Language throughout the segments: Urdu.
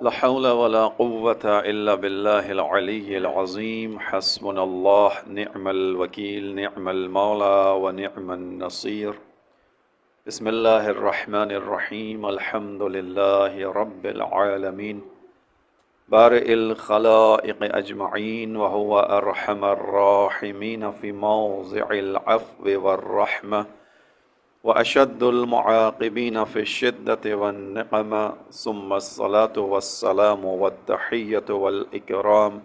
لا حول ولا قوة إلا بالله العلي العظيم حسبنا الله نعم الوكيل نعم المولى ونعم النصير بسم الله الرحمن الرحيم الحمد لله رب العالمين بارئ الخلائق أجمعين وهو أرحم الراحمين في موضع العفو والرحمة وأشد المعاقبين في الشدة والنقمة ثم الصلاة والسلام والتحية والإكرام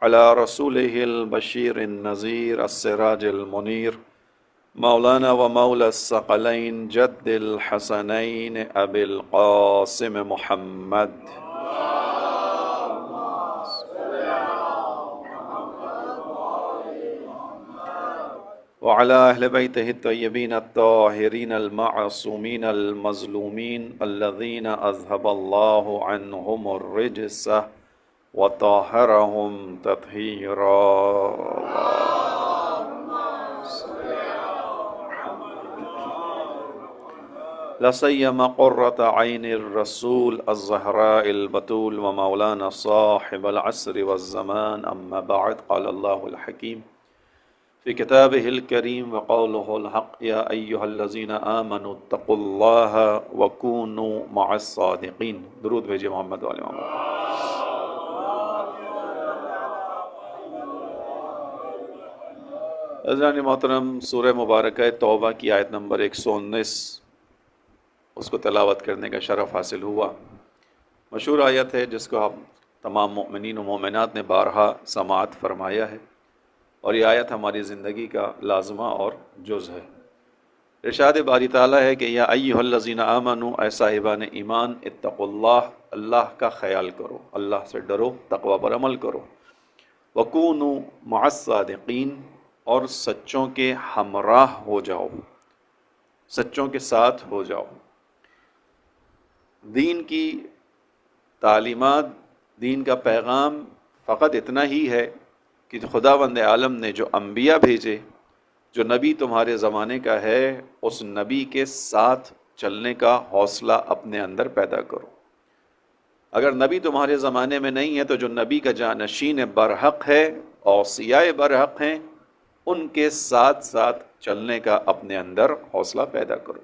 على رسوله البشير النذير السراج المنير مولانا ومولى الثقلين جد الحسنين أبي القاسم محمد وعلى أهل بيته الطيبين الطاهرين المعصومين المظلومين الذين أذهب الله عنهم الرجس وطهرهم تطهيرا. لا سيما قرة عين الرسول الزهراء البتول ومولانا صاحب العصر والزمان أما بعد قال الله الحكيم في كتابه الكريم وقوله الحق يا أيها الذين آمنوا اتقوا الله وكونوا مع الصادقين. درود بھیجے محمد والے محمد. عزیزان محترم، سورہ مبارکہ توبہ کی آیت نمبر 119 اس کو تلاوت کرنے کا شرف حاصل ہوا. مشہور آیت ہے جس کو آپ تمام مؤمنین و مومنات نے بارہا سماعت فرمایا ہے، اور یہ آیت ہماری زندگی کا لازمہ اور جز ہے. ارشاد باری تعالیٰ ہے کہ یا ایھا الذین آمنوا، اے صاحبان ایمان، اتقوا اللہ، اللہ کا خیال کرو، اللہ سے ڈرو، تقوی پر عمل کرو. وکونوا مع الصادقین، اور سچوں کے ہمراہ ہو جاؤ، سچوں کے ساتھ ہو جاؤ. دین کی تعلیمات، دین کا پیغام فقط اتنا ہی ہے کہ خداوند عالم نے جو انبیاء بھیجے، جو نبی تمہارے زمانے کا ہے، اس نبی کے ساتھ چلنے کا حوصلہ اپنے اندر پیدا کرو. اگر نبی تمہارے زمانے میں نہیں ہے تو جو نبی کا جانشین برحق ہے، اوصیاء برحق ہیں، ان کے ساتھ ساتھ چلنے کا اپنے اندر حوصلہ پیدا کرو.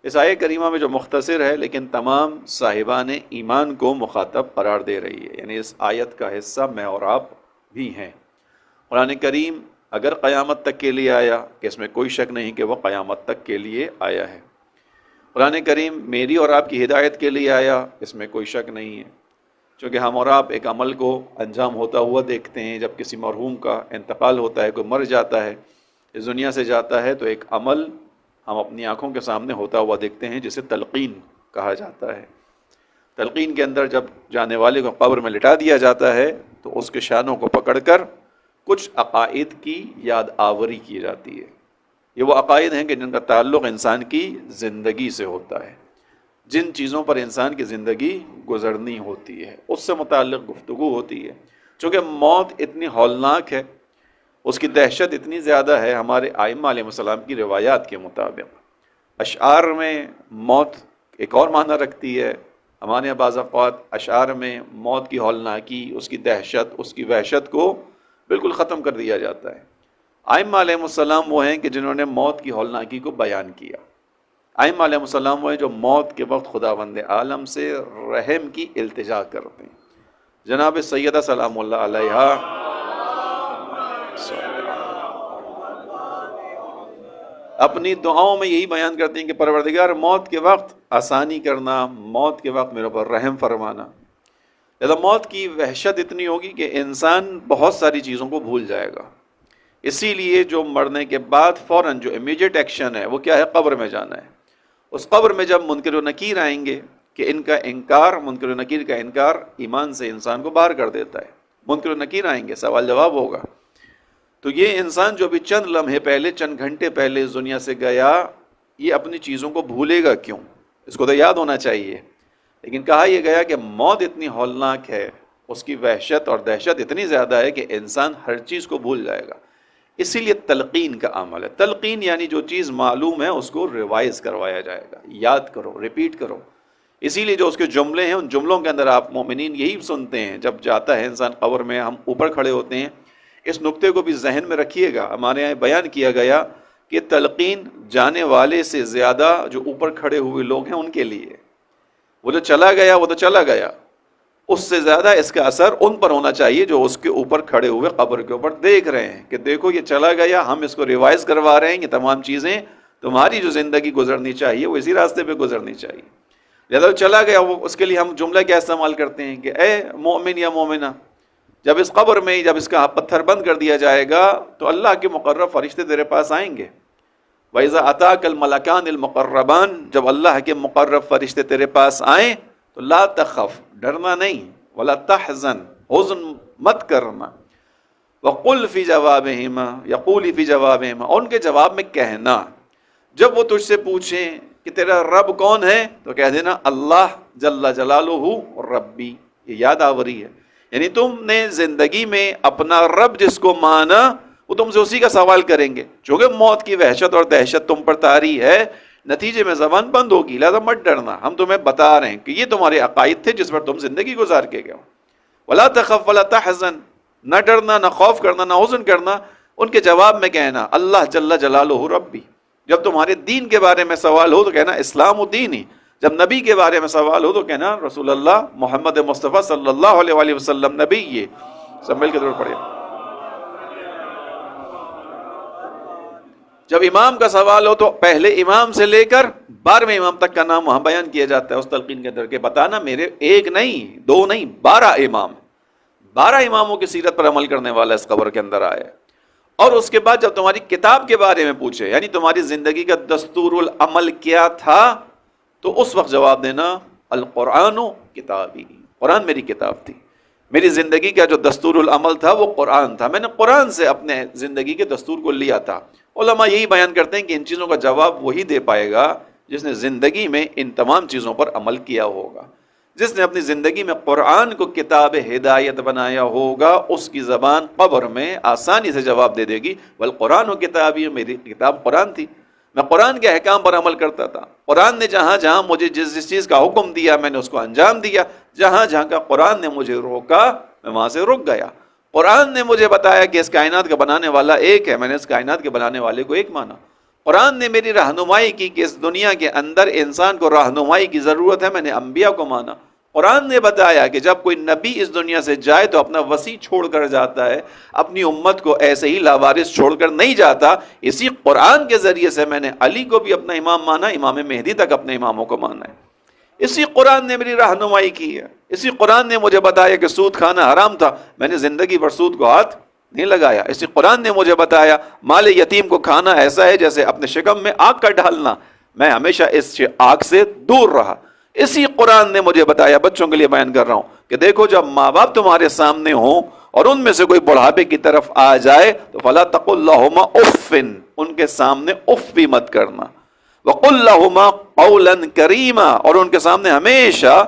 اس آیہ کریمہ میں جو مختصر ہے لیکن تمام صاحبان ایمان کو مخاطب قرار دے رہی ہے، یعنی اس آیت کا حصہ میں اور آپ بھی ہیں. قرآن کریم اگر قیامت تک کے لیے آیا، کہ اس میں کوئی شک نہیں کہ وہ قیامت تک کے لیے آیا ہے. قرآن کریم میری اور آپ کی ہدایت کے لیے آیا، اس میں کوئی شک نہیں ہے، چونکہ ہم اور آپ ایک عمل کو انجام ہوتا ہوا دیکھتے ہیں. جب کسی مرحوم کا انتقال ہوتا ہے، کوئی مر جاتا ہے، اس دنیا سے جاتا ہے، تو ایک عمل ہم اپنی آنکھوں کے سامنے ہوتا ہوا دیکھتے ہیں جسے تلقین کہا جاتا ہے. تلقین کے اندر جب جانے والے کو قبر میں لٹا دیا جاتا ہے تو اس کے شانوں کو پکڑ کر کچھ عقائد کی یاد آوری کی جاتی ہے. یہ وہ عقائد ہیں کہ جن کا تعلق انسان کی زندگی سے ہوتا ہے، جن چیزوں پر انسان کی زندگی گزرنی ہوتی ہے اس سے متعلق گفتگو ہوتی ہے. چونکہ موت اتنی ہولناک ہے، اس کی دہشت اتنی زیادہ ہے، ہمارے ائمہ علیہ السلام کی روایات کے مطابق اشعار میں موت ایک اور معنی رکھتی ہے. ہمارے یہاں بعض اوقات اشعار میں موت کی ہولناکی، اس کی دہشت، اس کی وحشت کو بالکل ختم کر دیا جاتا ہے. ائمہ علیہ السلام وہ ہیں کہ جنہوں نے موت کی ہولناکی کو بیان کیا. ائمہ علیہ السلام وہ ہیں جو موت کے وقت خداوند عالم سے رحم کی التجا کرتے ہیں. جناب سیدہ سلام اللہ علیہا اپنی دعاؤں میں یہی بیان کرتے ہیں کہ پروردگار موت کے وقت آسانی کرنا، موت کے وقت میرے پر رحم فرمانا. لہذا موت کی وحشت اتنی ہوگی کہ انسان بہت ساری چیزوں کو بھول جائے گا. اسی لیے جو مرنے کے بعد فوراً جو امیجیٹ ایکشن ہے وہ کیا ہے؟ قبر میں جانا ہے. اس قبر میں جب منکر و نکیر آئیں گے، کہ ان کا انکار، منکر و نکیر کا انکار ایمان سے انسان کو باہر کر دیتا ہے. منکر و نکیر آئیں گے، سوال جواب ہوگا. تو یہ انسان جو بھی چند لمحے پہلے، چند گھنٹے پہلے اس دنیا سے گیا، یہ اپنی چیزوں کو بھولے گا کیوں؟ اس کو تو یاد ہونا چاہیے. لیکن کہا یہ گیا کہ موت اتنی ہولناک ہے، اس کی وحشت اور دہشت اتنی زیادہ ہے کہ انسان ہر چیز کو بھول جائے گا. اسی لیے تلقین کا عمل ہے. تلقین یعنی جو چیز معلوم ہے اس کو ریوائز کروایا جائے گا، یاد کرو، ریپیٹ کرو. اسی لیے جو اس کے جملے ہیں ان جملوں کے اندر آپ مومنین یہی سنتے ہیں جب جاتا ہے انسان قبر میں، ہم اوپر کھڑے ہوتے ہیں. اس نقطے کو بھی ذہن میں رکھیے گا. ہمارے یہاں بیان کیا گیا کہ تلقین جانے والے سے زیادہ جو اوپر کھڑے ہوئے لوگ ہیں ان کے لیے. وہ جو چلا گیا وہ تو چلا گیا، اس سے زیادہ اس کا اثر ان پر ہونا چاہیے جو اس کے اوپر کھڑے ہوئے قبر کے اوپر دیکھ رہے ہیں کہ دیکھو یہ چلا گیا، ہم اس کو ریوائز کروا رہے ہیں. یہ تمام چیزیں تمہاری جو زندگی گزرنی چاہیے وہ اسی راستے پہ گزرنی چاہیے. لہذا چلا گیا وہ، اس کے لیے ہم جملہ کیا استعمال کرتے ہیں کہ اے مومن یا مومنہ، جب اس قبر میں جب اس کا پتھر بند کر دیا جائے گا تو اللہ کے مقرب فرشتے تیرے پاس آئیں گے. وَإِذَا أَتَاكَ الْمَلَكَانِ الْمُقَرَّبَانِ، جب اللہ کے مقرب فرشتے تیرے پاس آئیں تو لا تخف، ڈرنا نہیں، ولا تحزن، حزن مت کرنا. وقل فی جوابہما، یقول فی جوابہما، اور ان کے جواب میں کہنا جب وہ تجھ سے پوچھیں کہ تیرا رب کون ہے تو کہہ دینا اللہ جل جلالہ ربی. یہ یاد آوری ہے، یعنی تم نے زندگی میں اپنا رب جس کو مانا وہ تم سے اسی کا سوال کریں گے. چونکہ موت کی وحشت اور دہشت تم پر طاری ہے، نتیجے میں زبان بند ہوگی، لہذا مت ڈرنا. ہم تمہیں بتا رہے ہیں کہ یہ تمہارے عقائد تھے جس پر تم زندگی گزار کے گئے ہو. ولا تخف ولا تحزن، نہ ڈرنا، نہ خوف کرنا، نہ حزن کرنا. ان کے جواب میں کہنا اللہ جل جلالہ ربی. جب تمہارے دین کے بارے میں سوال ہو تو کہنا اسلام و دینی. جب نبی کے بارے میں سوال ہو تو کہنا رسول اللہ محمد مصطفیٰ صلی اللہ علیہ وآلہ وسلم نبی. یہ سب مل کے ضرور پڑھیں. جب امام کا سوال ہو تو پہلے امام سے لے کر 12ویں امام تک کا نام وہاں بیان کیا جاتا ہے اس تلقین کے اندر کہ بتانا میرے ایک نہیں، دو نہیں، 12 امام، 12 اماموں کی سیرت پر عمل کرنے والا اس قبر کے اندر آئے. اور اس کے بعد جب تمہاری کتاب کے بارے میں پوچھے، یعنی تمہاری زندگی کا دستور العمل کیا تھا، تو اس وقت جواب دینا القرآن کتابی، قرآن میری کتاب تھی. میری زندگی کا جو دستور العمل تھا وہ قرآن تھا، میں نے قرآن سے اپنے زندگی کے دستور کو لیا تھا. علماء یہی بیان کرتے ہیں کہ ان چیزوں کا جواب وہی دے پائے گا جس نے زندگی میں ان تمام چیزوں پر عمل کیا ہوگا. جس نے اپنی زندگی میں قرآن کو کتاب ہدایت بنایا ہوگا اس کی زبان قبر میں آسانی سے جواب دے دے گی والقرآن و کتابی، میری کتاب قرآن تھی، میں قرآن کے احکام پر عمل کرتا تھا. قرآن نے جہاں جہاں مجھے جس چیز کا حکم دیا میں نے اس کو انجام دیا، جہاں جہاں کا قرآن نے مجھے روکا میں وہاں سے رک گیا. قرآن نے مجھے بتایا کہ اس کائنات کا بنانے والا ایک ہے، میں نے اس کائنات کے بنانے والے کو ایک مانا. قرآن نے میری رہنمائی کی کہ اس دنیا کے اندر انسان کو رہنمائی کی ضرورت ہے، میں نے انبیاء کو مانا. قرآن نے بتایا کہ جب کوئی نبی اس دنیا سے جائے تو اپنا وصی چھوڑ کر جاتا ہے، اپنی امت کو ایسے ہی لاوارث چھوڑ کر نہیں جاتا. اسی قرآن کے ذریعے سے میں نے علی کو بھی اپنا امام مانا، امام مہدی تک اپنے اماموں کو مانا ہے. اسی قرآن نے میری رہنمائی کی ہے. اسی قرآن نے مجھے بتایا کہ سود کھانا حرام تھا، میں نے زندگی بھر سود کو ہاتھ نہیں لگایا. اسی قرآن نے مجھے بتایا مال یتیم کو کھانا ایسا ہے جیسے اپنے شکم میں آگ کا ڈالنا، میں ہمیشہ اس آگ سے دور رہا. اسی قرآن نے مجھے بتایا، بچوں کے لیے بیان کر رہا ہوں، کہ دیکھو جب ماں باپ تمہارے سامنے ہوں اور ان میں سے کوئی بڑھاپے کی طرف آ جائے تو فلا تقل لہما اف، ان کے سامنے اف بھی مت کرنا. وقل لہما قولا کریما، اور ان کے سامنے ہمیشہ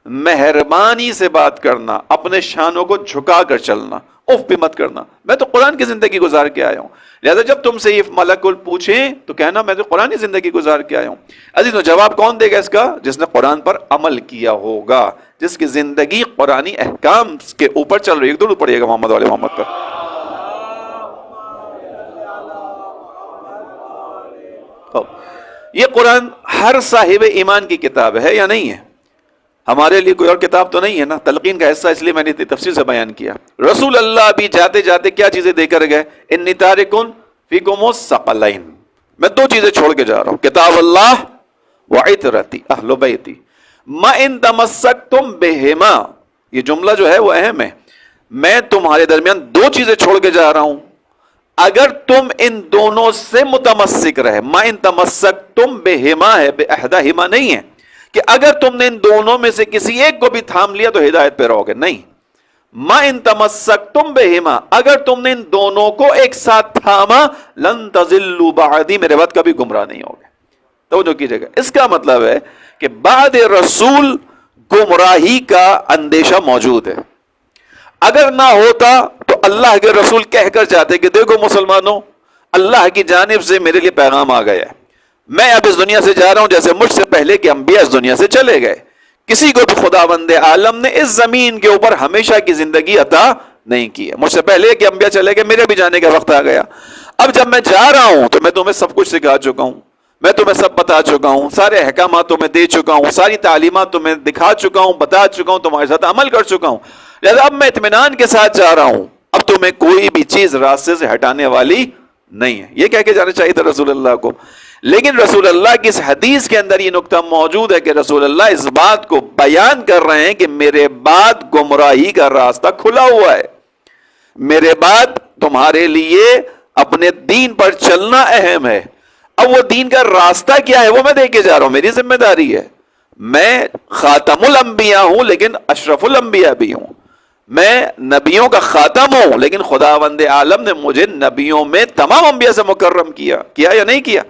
مہربانی سے بات کرنا، اپنے شانوں کو جھکا کر چلنا، اف بھی مت کرنا. میں تو قرآن کی زندگی گزار کے آیا ہوں، لہذا جب تم سے یہ ملک پوچھیں تو کہنا میں تو قرآن کی زندگی گزار کے آیا ہوں. عزیز و جواب کون دے گا اس کا؟ جس نے قرآن پر عمل کیا ہوگا، جس کی زندگی قرآنی احکام کے اوپر چل رہی ہے. درود پڑھیے گا محمد والے محمد پر. یہ قرآن ہر صاحب ایمان کی کتاب ہے یا نہیں ہے؟ ہمارے لیے کوئی اور کتاب تو نہیں ہے نا. تلقین کا حصہ اس لیے میں نے تفصیل سے بیان کیا. رسول اللہ بھی جاتے جاتے کیا چیزیں دے کر گئے؟ انی تارکن فیکم الثقلین، میں 2 چیزیں چھوڑ کے جا رہا ہوں، کتاب اللہ وعطرتی اہل بیتی ما ان تمسکتم بہما. یہ جملہ جو ہے وہ اہم ہے. میں تمہارے درمیان 2 چیزیں چھوڑ کے جا رہا ہوں، اگر تم ان دونوں سے متمسک رہے. ما ان تمسکتم بہما ہے، باحدہما نہیں ہے کہ اگر تم نے ان دونوں میں سے کسی ایک کو بھی تھام لیا تو ہدایت پہ رہو گے، نہیں. ما ان تمسکتم بہما، اگر تم نے ان دونوں کو ایک ساتھ تھاما لن تضلوا بعدی، میرے بعد کبھی گمراہ نہیں ہوگے. توجہ کیجئے گا، اس کا مطلب ہے کہ بعد رسول گمراہی کا اندیشہ موجود ہے. اگر نہ ہوتا تو اللہ کے رسول کہہ کر جاتے کہ دیکھو مسلمانوں، اللہ کی جانب سے میرے لیے پیغام آ گیا ہے، میں اب اس دنیا سے جا رہا ہوں جیسے مجھ سے پہلے کے انبیاء اس دنیا سے چلے گئے. کسی کو بھی خداوند عالم نے اس زمین کے اوپر ہمیشہ کی زندگی عطا نہیں کی ہے. مجھ سے پہلے کہ انبیاء چلے گئے، میرے بھی جانے کا وقت آ گیا. اب جب میں جا رہا ہوں تو میں تمہیں سب کچھ سکھا چکا ہوں، میں تمہیں سب بتا چکا ہوں، سارے احکامات تمہیں دے چکا ہوں، ساری تعلیمات تمہیں دکھا چکا ہوں، بتا چکا ہوں، تمہارے ساتھ عمل کر چکا ہوں. لہذا اب میں اطمینان کے ساتھ جا رہا ہوں، اب تمہیں کوئی بھی چیز راستے سے ہٹانے والی نہیں ہے. یہ کہہ کے جانا چاہیے تھا رسول اللہ کو. لیکن رسول اللہ کی اس حدیث کے اندر یہ نقطہ موجود ہے کہ رسول اللہ اس بات کو بیان کر رہے ہیں کہ میرے بعد گمراہی کا راستہ کھلا ہوا ہے، میرے بعد تمہارے لیے اپنے دین پر چلنا اہم ہے. اب وہ دین کا راستہ کیا ہے وہ میں دے کے جا رہا ہوں، میری ذمہ داری ہے. میں خاتم الانبیاء ہوں لیکن اشرف الانبیاء بھی ہوں. میں نبیوں کا خاتم ہوں لیکن خداوند عالم نے مجھے نبیوں میں تمام انبیاء سے مکرم کیا یا نہیں کیا؟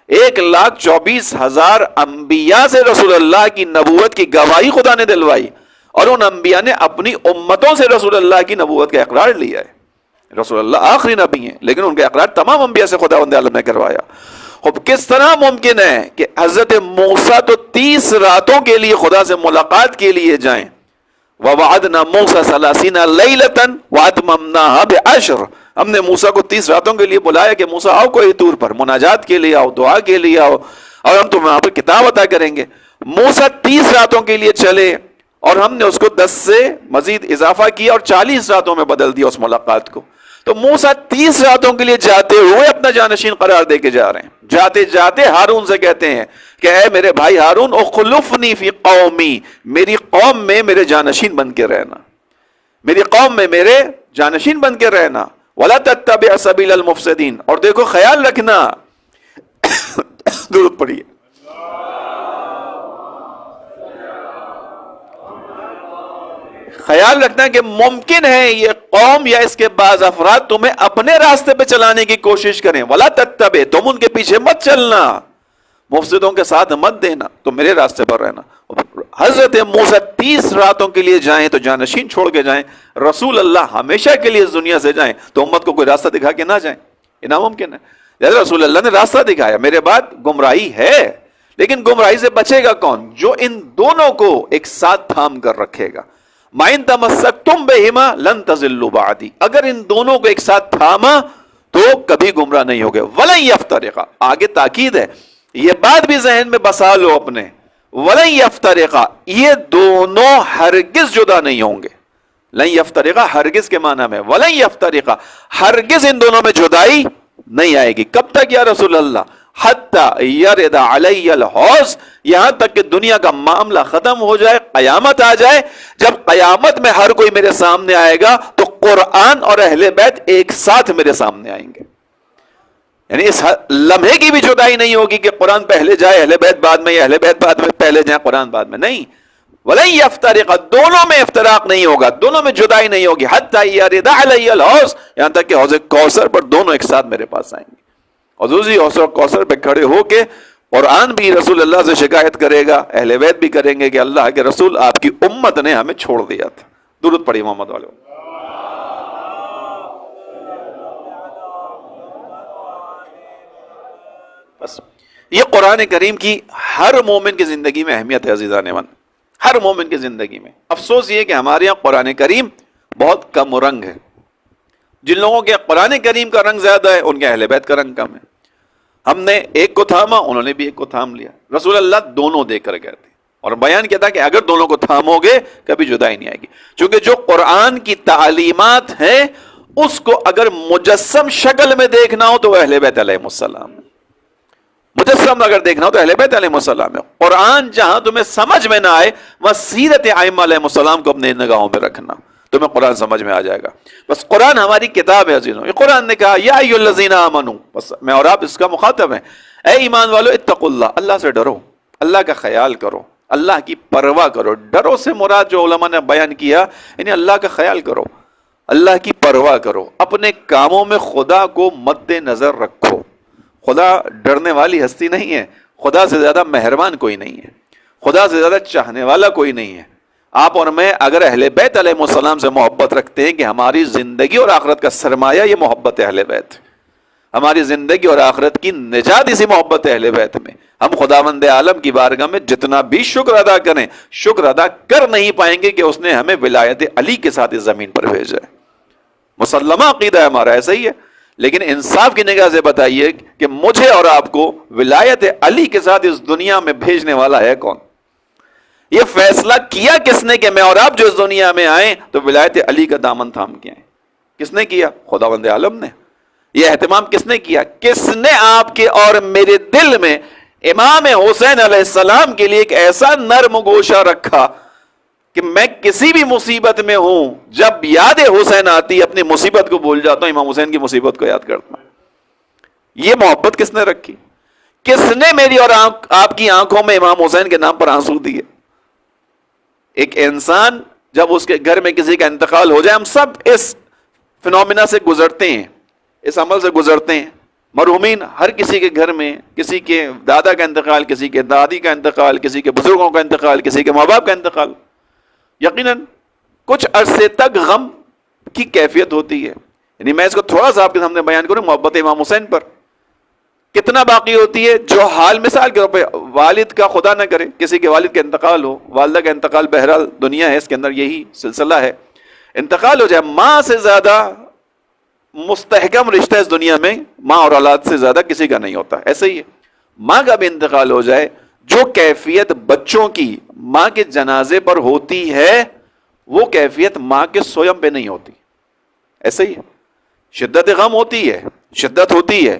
1,24,000 انبیاء سے رسول اللہ کی نبوت کی گواہی خدا نے دلوائی، اور ان انبیاء نے اپنی امتوں سے رسول اللہ کی نبوت کا اقرار لیا ہے. رسول اللہ آخری نبی ہیں لیکن ان کا اقرار تمام انبیاء سے خداوند عالم نے کروایا. اب کس طرح ممکن ہے کہ حضرت موسیٰ تو 30 راتوں کے لیے خدا سے ملاقات کے لیے جائیں؟ وَوَعَدْنَا مُوسَىٰ 30 لَيْلَةً وَأَتْمَمْنَاهَا بِعَشْرٍ. ہم نے موسیٰ کو 30 راتوں کے لیے بلایا کہ موسیٰ آؤ کوئی طور پر، مناجات کے لیے آؤ، دعا کے لیے آؤ، اور ہم تمہیں وہاں پر کتاب عطا کریں گے. موسیٰ 30 راتوں کے لیے چلے اور ہم نے اس کو 10 سے مزید اضافہ کیا اور 40 راتوں میں بدل دیا اس ملاقات کو. تو موسیٰ 30 راتوں کے لیے جاتے ہوئے اپنا جانشین قرار دے کے جا رہے ہیں. جاتے جاتے ہارون سے کہتے ہیں کہ اے میرے بھائی ہارون، اخلفنی فی قومی، میری قوم میں میرے جانشین بن کے رہنا، میری قوم میں میرے جانشین بن کے رہنا. ولا تتبع سبیل المفسدین، اور دیکھو خیال رکھنا درود پڑھیے، خیال رکھنا کہ ممکن ہے یہ قوم یا اس کے بعض افراد تمہیں اپنے راستے پہ چلانے کی کوشش کریں. ولا تتبع، تم ان کے پیچھے مت چلنا، مفسدوں کے ساتھ مت دینا، تم میرے راستے پر رہنا. حضرت موسیٰ 30 راتوں کے لیے جائیں تو جانشین چھوڑ کے جائیں، رسول اللہ ہمیشہ کے لیے اس دنیا سے جائیں تو امت کو کوئی راستہ دکھا کے نہ جائیں، یہ ناممکن ہے. جیسے رسول اللہ نے راستہ دکھایا. میرے بعد گمراہی ہے لیکن گمراہی سے بچے گا کون؟ جو ان دونوں کو ایک ساتھ تھام کر رکھے گا. مَإِن تَمَسَّكْتُم بِهِمَا لَن تَضِلُّوا بَعْدِي، اگر ان دونوں کو ایک ساتھ تھاما تو کبھی گمراہ نہیں ہوگے. وَلَن يَفْتَرِقَا، آگے تاکید ہے، یہ بات بھی ذہن میں بسا لو اپنے. وَلَن يَفْتَرِقَا، یہ دونوں ہرگز جدا نہیں ہوں گے. لن يفترقا ہرگز کے معنی میں، وَلَن يَفْتَرِقَا، ہرگز ان دونوں میں جدائی نہیں آئے گی. کب تک یا رسول اللہ؟ حتی یرد علی الحوض، یہاں تک کہ دنیا کا معاملہ ختم ہو جائے، قیامت آ جائے. جب قیامت میں ہر کوئی میرے سامنے آئے گا تو قرآن اور اہل بیت ایک ساتھ میرے سامنے آئیں گے. یعنی اس لمحے کی بھی جدائی نہیں ہوگی کہ قرآن پہلے جائے اہل بیت بعد میں، یا اہل بیت بعد میں پہلے جائیں قرآن بعد میں. نہیں، وَلَن يَفْتَرِقَا، دونوں میں افتراق نہیں ہوگا، دونوں میں جدائی نہیں ہوگی. حتی یرد علی الحوض، یہاں تک کہ حوض کوثر پر دونوں ایک ساتھ میرے پاس آئیں گے. حضور جی حوض کوثر پہ کھڑے ہو کے قرآن بھی رسول اللہ سے شکایت کرے گا، اہل بیت بھی کریں گے کہ اللہ کے رسول آپ کی امت نے ہمیں چھوڑ دیا تھا. درود پڑھیے محمد والے. بس یہ قرآن کریم کی ہر مومن کی زندگی میں اہمیت ہے عزیزان من، ہر مومن کی زندگی میں. افسوس یہ کہ ہمارے یہاں قرآن کریم بہت کم رنگ ہے. جن لوگوں کے قرآن کریم کا رنگ زیادہ ہے ان کے اہل بیت کا رنگ کم ہے. ہم نے ایک کو تھاما، انہوں نے بھی ایک کو تھام لیا. رسول اللہ دونوں دے کر گئے تھے اور بیان کیا تھا کہ اگر دونوں کو تھامو گے کبھی جدائی نہیں آئے گی. چونکہ جو قرآن کی تعلیمات ہیں اس کو اگر مجسم شکل میں دیکھنا ہو تو وہ اہل بیت علیہ السلام ہے. مجسم اگر دیکھنا ہو تو اہل بیت علیہ السلام ہے. قرآن جہاں تمہیں سمجھ میں نہ آئے وہاں سیرت ائمہ علیہ السلام کو اپنے نگاہوں میں رکھنا، تمہیں قرآن سمجھ میں آ جائے گا. بس قرآن ہماری کتاب ہے عزیزوں. یہ قرآن نے کہا یا ایھا الذین آمنوا، بس میں اور آپ اس کا مخاطب ہیں، اے ایمان والو اتقوا اللہ، اللہ سے ڈرو، اللہ کا خیال کرو، اللہ کی پرواہ کرو. ڈرو سے مراد جو علماء نے بیان کیا یعنی اللہ کا خیال کرو، اللہ کی پرواہ کرو، اپنے کاموں میں خدا کو مد نظر رکھو. خدا ڈرنے والی ہستی نہیں ہے، خدا سے زیادہ مہربان کوئی نہیں ہے، خدا سے زیادہ چاہنے والا کوئی نہیں ہے. آپ اور میں اگر اہل بیت علیہ السلام سے محبت رکھتے ہیں کہ ہماری زندگی اور آخرت کا سرمایہ یہ محبت اہل بیت، ہماری زندگی اور آخرت کی نجات اسی محبت اہل بیت میں. ہم خداوند عالم کی بارگاہ میں جتنا بھی شکر ادا کریں، شکر ادا کر نہیں پائیں گے کہ اس نے ہمیں ولایت علی کے ساتھ اس زمین پر بھیجا ہے۔ مسلمہ عقیدہ ہے ہمارا، ایسا ہی ہے، لیکن انصاف کی نگاہ سے بتائیے کہ مجھے اور آپ کو ولایت علی کے ساتھ اس دنیا میں بھیجنے والا ہے کون؟ یہ فیصلہ کیا کس نے کہ میں اور آپ جو اس دنیا میں آئیں تو ولایت علی کا دامن تھام کے آئیں؟ کس نے کیا؟ خداوند عالم نے۔ یہ اہتمام کس نے کیا؟ کس نے آپ کے اور میرے دل میں امام حسین علیہ السلام کے لیے ایک ایسا نرم گوشہ رکھا کہ میں کسی بھی مصیبت میں ہوں، جب یاد حسین آتی اپنی مصیبت کو بھول جاتا ہوں، امام حسین کی مصیبت کو یاد کرتا ہوں۔ یہ محبت کس نے رکھی؟ کس نے میری اور آپ کی آنکھوں میں امام حسین کے نام پر آنسو دیے؟ ایک انسان جب اس کے گھر میں کسی کا انتقال ہو جائے، ہم سب اس فنومینا سے گزرتے ہیں، اس عمل سے گزرتے ہیں۔ مرحومین ہر کسی کے گھر میں کسی کے دادا کا انتقال، کسی کے دادی کا انتقال، کسی کے بزرگوں کا انتقال، کسی کے ماں باپ کا انتقال، یقیناً کچھ عرصے تک غم کی کیفیت ہوتی ہے۔ یعنی میں اس کو تھوڑا سا آپ کے سامنے بیان کروں، محبت امام حسین پر کتنا باقی ہوتی ہے۔ جو حال مثال کے طور پہ والد کا، خدا نہ کرے کسی کے والد کا انتقال ہو، والدہ کا انتقال، بہرحال دنیا ہے، اس کے اندر یہی سلسلہ ہے، انتقال ہو جائے، ماں سے زیادہ مستحکم رشتہ اس دنیا میں ماں اور اولاد سے زیادہ کسی کا نہیں ہوتا۔ ایسے ہی ہے، ماں کا بھی انتقال ہو جائے، جو کیفیت بچوں کی ماں کے جنازے پر ہوتی ہے وہ کیفیت ماں کے سویم پہ نہیں ہوتی۔ ایسے ہی ہے، شدت غم ہوتی ہے، شدت ہوتی ہے،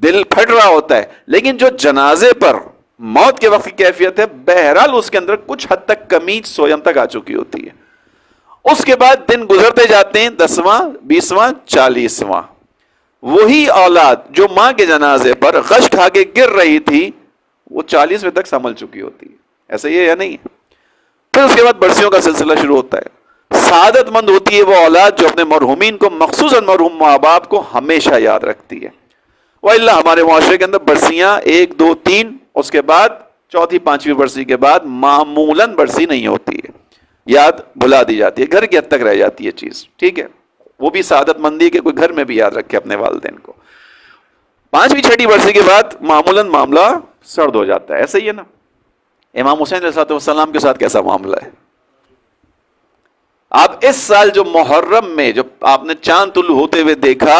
دل پھٹ رہا ہوتا ہے، لیکن جو جنازے پر موت کے وقت کی کیفیت ہے، بہرحال اس کے اندر کچھ حد تک کمی سویم تک آ چکی ہوتی ہے۔ اس کے بعد دن گزرتے جاتے ہیں، 10واں 20واں 40واں، وہی اولاد جو ماں کے جنازے پر غش کھا کے گر رہی تھی وہ 40ویں تک سنبھل چکی ہوتی ہے۔ ایسا ہی ہے یا نہیں؟ پھر اس کے بعد برسیوں کا سلسلہ شروع ہوتا ہے۔ سعادت مند ہوتی ہے وہ اولاد جو اپنے مرحومین کو، مخصوصاً مرحوم ماں باپ کو ہمیشہ یاد رکھتی ہے۔ وَإِلَّا ہمارے معاشرے کے اندر برسیاں 1 2 3، اس کے بعد چوتھی 5ویں برسی کے بعد معمولاً برسی نہیں ہوتی ہے، یاد بھلا دی جاتی ہے، گھر کی حد تک رہ جاتی ہے چیز، ٹھیک ہے، وہ بھی سعادت مندی کہ کوئی گھر میں بھی یاد رکھے اپنے والدین کو۔ 5ویں 6ٹھی برسی کے بعد معمولاً معاملہ سرد ہو جاتا ہے۔ ایسا ہی ہے نا؟ امام حسین علیہ السلام کے ساتھ کیسا معاملہ ہے؟ آپ اس سال جو محرم میں جو آپ نے چاند طلوع ہوتے ہوئے دیکھا،